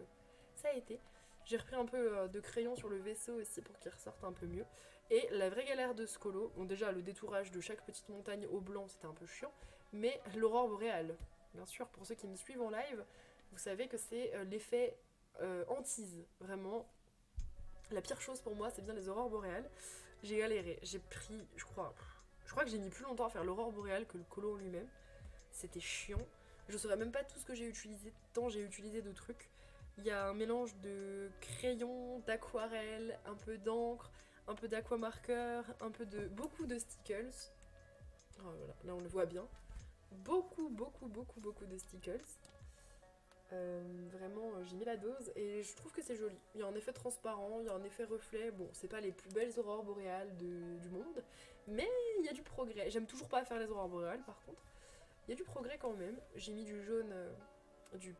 ça a été. J'ai repris un peu de crayon sur le vaisseau aussi pour qu'il ressorte un peu mieux. Et la vraie galère de ce colo, bon déjà le détourage de chaque petite montagne au blanc c'était un peu chiant, mais l'aurore boréale. Bien sûr, pour ceux qui me suivent en live, vous savez que c'est l'effet hantise. Vraiment, la pire chose pour moi c'est bien les aurores boréales. J'ai galéré, j'ai pris, je crois que j'ai mis plus longtemps à faire l'aurore boréale que le colo en lui-même. C'était chiant. Je saurais même pas tout ce que j'ai utilisé, tant j'ai utilisé de trucs. Il y a un mélange de crayon, d'aquarelle, un peu d'encre, un peu d'aquamarqueur, beaucoup de stickles. Oh, voilà, là on le voit bien. Beaucoup de stickles. Vraiment, j'ai mis la dose et je trouve que c'est joli. Il y a un effet transparent, il y a un effet reflet. Bon, c'est pas les plus belles aurores boréales du monde, mais il y a du progrès. J'aime toujours pas faire les aurores boréales par contre. Il y a du progrès quand même. J'ai mis du jaune, du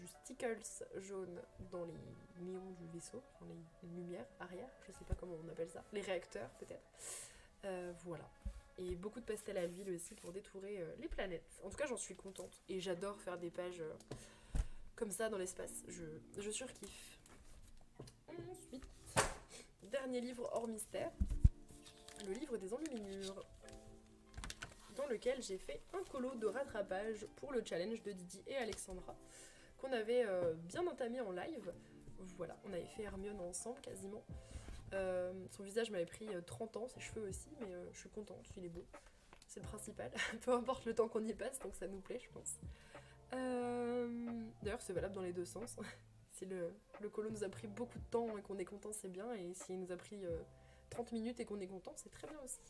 stickles jaune dans les néons du vaisseau, dans les lumières arrière, je sais pas comment on appelle ça, les réacteurs peut-être. Voilà. Et beaucoup de pastel à l'huile aussi pour détourer les planètes. En tout cas, j'en suis contente. Et j'adore faire des pages comme ça dans l'espace. Je surkiffe. Ensuite, dernier livre hors mystère, le livre des enluminures, dans lequel j'ai fait un colo de rattrapage pour le challenge de Didi et Alexandra, qu'on avait bien entamé en live. Voilà, on avait fait Hermione ensemble quasiment. Son visage m'avait pris 30 ans, ses cheveux aussi, mais je suis contente, il est beau. C'est le principal, peu importe le temps qu'on y passe, donc ça nous plaît, je pense. D'ailleurs, c'est valable dans les deux sens. Si le colo nous a pris beaucoup de temps et qu'on est content, c'est bien, et s'il nous a pris 30 minutes et qu'on est content, c'est très bien aussi.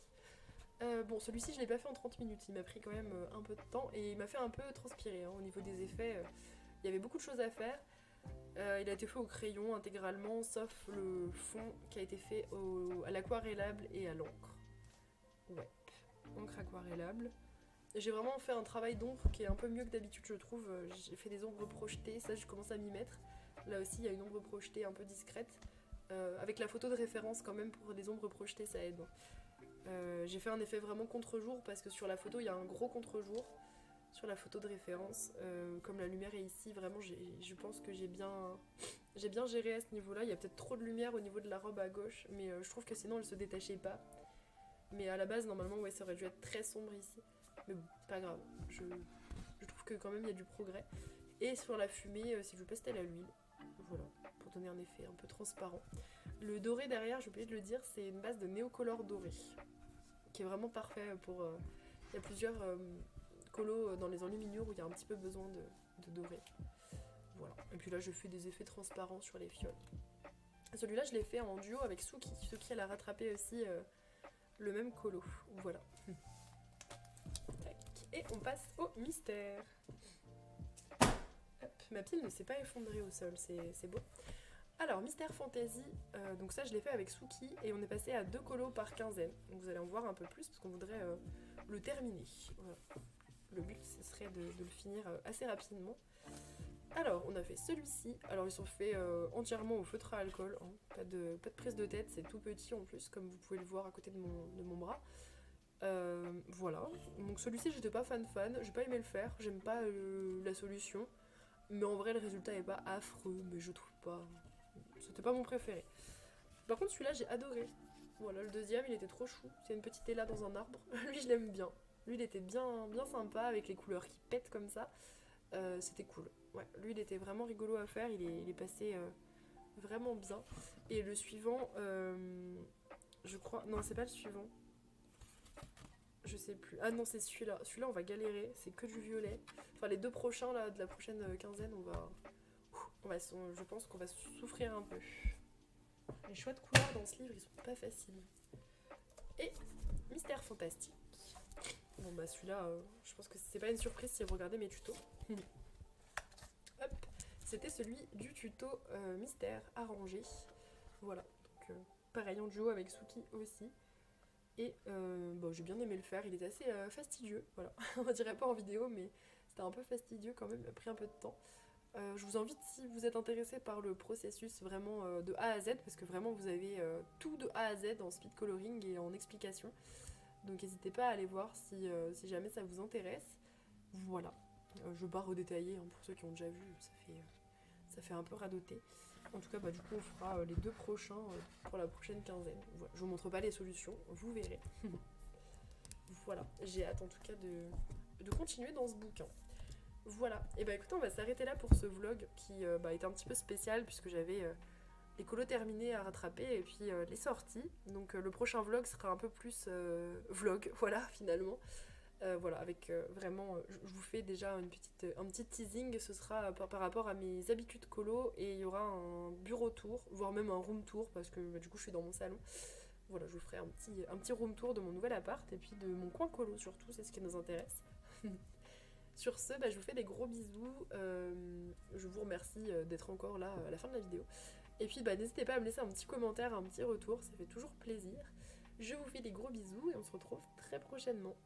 Bon, celui-ci, je l'ai pas fait en 30 minutes, il m'a pris quand même un peu de temps, et il m'a fait un peu transpirer, hein, au niveau des effets. Il y avait beaucoup de choses à faire. Il a été fait au crayon intégralement, sauf le fond qui a été fait à l'aquarellable et à l'encre. Ouais, encre aquarellable. J'ai vraiment fait un travail d'ombre qui est un peu mieux que d'habitude, je trouve. J'ai fait des ombres projetées, ça je commence à m'y mettre. Là aussi, il y a une ombre projetée un peu discrète. Avec la photo de référence quand même, pour les ombres projetées, ça aide. J'ai fait un effet vraiment contre-jour parce que sur la photo, il y a un gros contre-jour. Sur la photo de référence, comme la lumière est ici, vraiment je pense que j'ai bien géré à ce niveau là. Il y a peut-être trop de lumière au niveau de la robe à gauche, mais je trouve que sinon elle se détachait pas. Mais à la base normalement ouais, ça aurait dû être très sombre ici, mais bon c'est pas grave, je trouve que quand même il y a du progrès. Et sur la fumée c'est du pastel à l'huile, voilà, pour donner un effet un peu transparent. Le doré derrière, j'ai oublié de le dire, c'est une base de néocolore doré qui est vraiment parfait pour il y a plusieurs colo dans les enluminures où il y a un petit peu besoin de doré. Voilà. Et puis là, je fais des effets transparents sur les fioles. Celui-là, je l'ai fait en duo avec Suki. Suki, elle a rattrapé aussi le même colo. Voilà. Tac. Et on passe au mystère. Hop. Ma pile ne s'est pas effondrée au sol, c'est beau. Alors, Mystère Fantasy, donc ça je l'ai fait avec Suki et on est passé à 2 colos par quinzaine. Donc vous allez en voir un peu plus parce qu'on voudrait le terminer. Voilà. Le but, ce serait de le finir assez rapidement. Alors, on a fait celui-ci. Alors, ils sont faits entièrement au feutre à alcool. Hein. Pas de prise de tête, c'est tout petit en plus, comme vous pouvez le voir à côté de mon bras. Voilà. Donc, celui-ci, j'étais pas fan. J'ai pas aimé le faire. J'aime pas la solution. Mais en vrai, le résultat est pas affreux. Mais je trouve pas. C'était pas mon préféré. Par contre, celui-là, j'ai adoré. Voilà, le deuxième, il était trop chou. C'est une petite Ella dans un arbre. Lui, je l'aime bien. Lui, il était bien, bien sympa avec les couleurs qui pètent comme ça. C'était cool. Ouais, lui, il était vraiment rigolo à faire. Il est passé vraiment bien. Et le suivant, je crois. Non, c'est pas le suivant. Je sais plus. Ah non, c'est celui-là. Celui-là, on va galérer. C'est que du violet. Enfin, les deux prochains, là, de la prochaine quinzaine, je pense qu'on va souffrir un peu. Les choix de couleurs dans ce livre, ils sont pas faciles. Et Mystère Fantastique. Bon bah celui-là, je pense que c'est pas une surprise si vous regardez mes tutos. Hop, c'était celui du tuto Mystère arrangé. Voilà, donc pareil en duo avec Suki aussi. Et j'ai bien aimé le faire, il est assez fastidieux, voilà. On dirait pas en vidéo, mais c'était un peu fastidieux quand même, il a pris un peu de temps. Je vous invite, si vous êtes intéressé par le processus vraiment de A à Z, parce que vraiment vous avez tout de A à Z en speed coloring et en explication. Donc n'hésitez pas à aller voir si jamais ça vous intéresse. Voilà. Je ne vais pas redétailler, hein, pour ceux qui ont déjà vu, ça fait un peu radoter. En tout cas, du coup, on fera les deux prochains pour la prochaine quinzaine. Voilà. Je vous montre pas les solutions, vous verrez. Voilà, j'ai hâte en tout cas de continuer dans ce bouquin. Voilà, et écoutez, on va s'arrêter là pour ce vlog qui était un petit peu spécial puisque j'avais les colos terminés à rattraper et puis les sorties. Donc le prochain vlog sera un peu plus vlog, voilà, finalement. Voilà, avec vraiment, je vous fais déjà un petit teasing, ce sera par rapport à mes habitudes colo et il y aura un bureau tour, voire même un room tour parce que du coup je suis dans mon salon. Voilà, je vous ferai un petit room tour de mon nouvel appart et puis de mon coin colo surtout, c'est ce qui nous intéresse. Sur ce, je vous fais des gros bisous. Je vous remercie d'être encore là à la fin de la vidéo. Et puis n'hésitez pas à me laisser un petit commentaire, un petit retour, ça fait toujours plaisir. Je vous fais des gros bisous et on se retrouve très prochainement.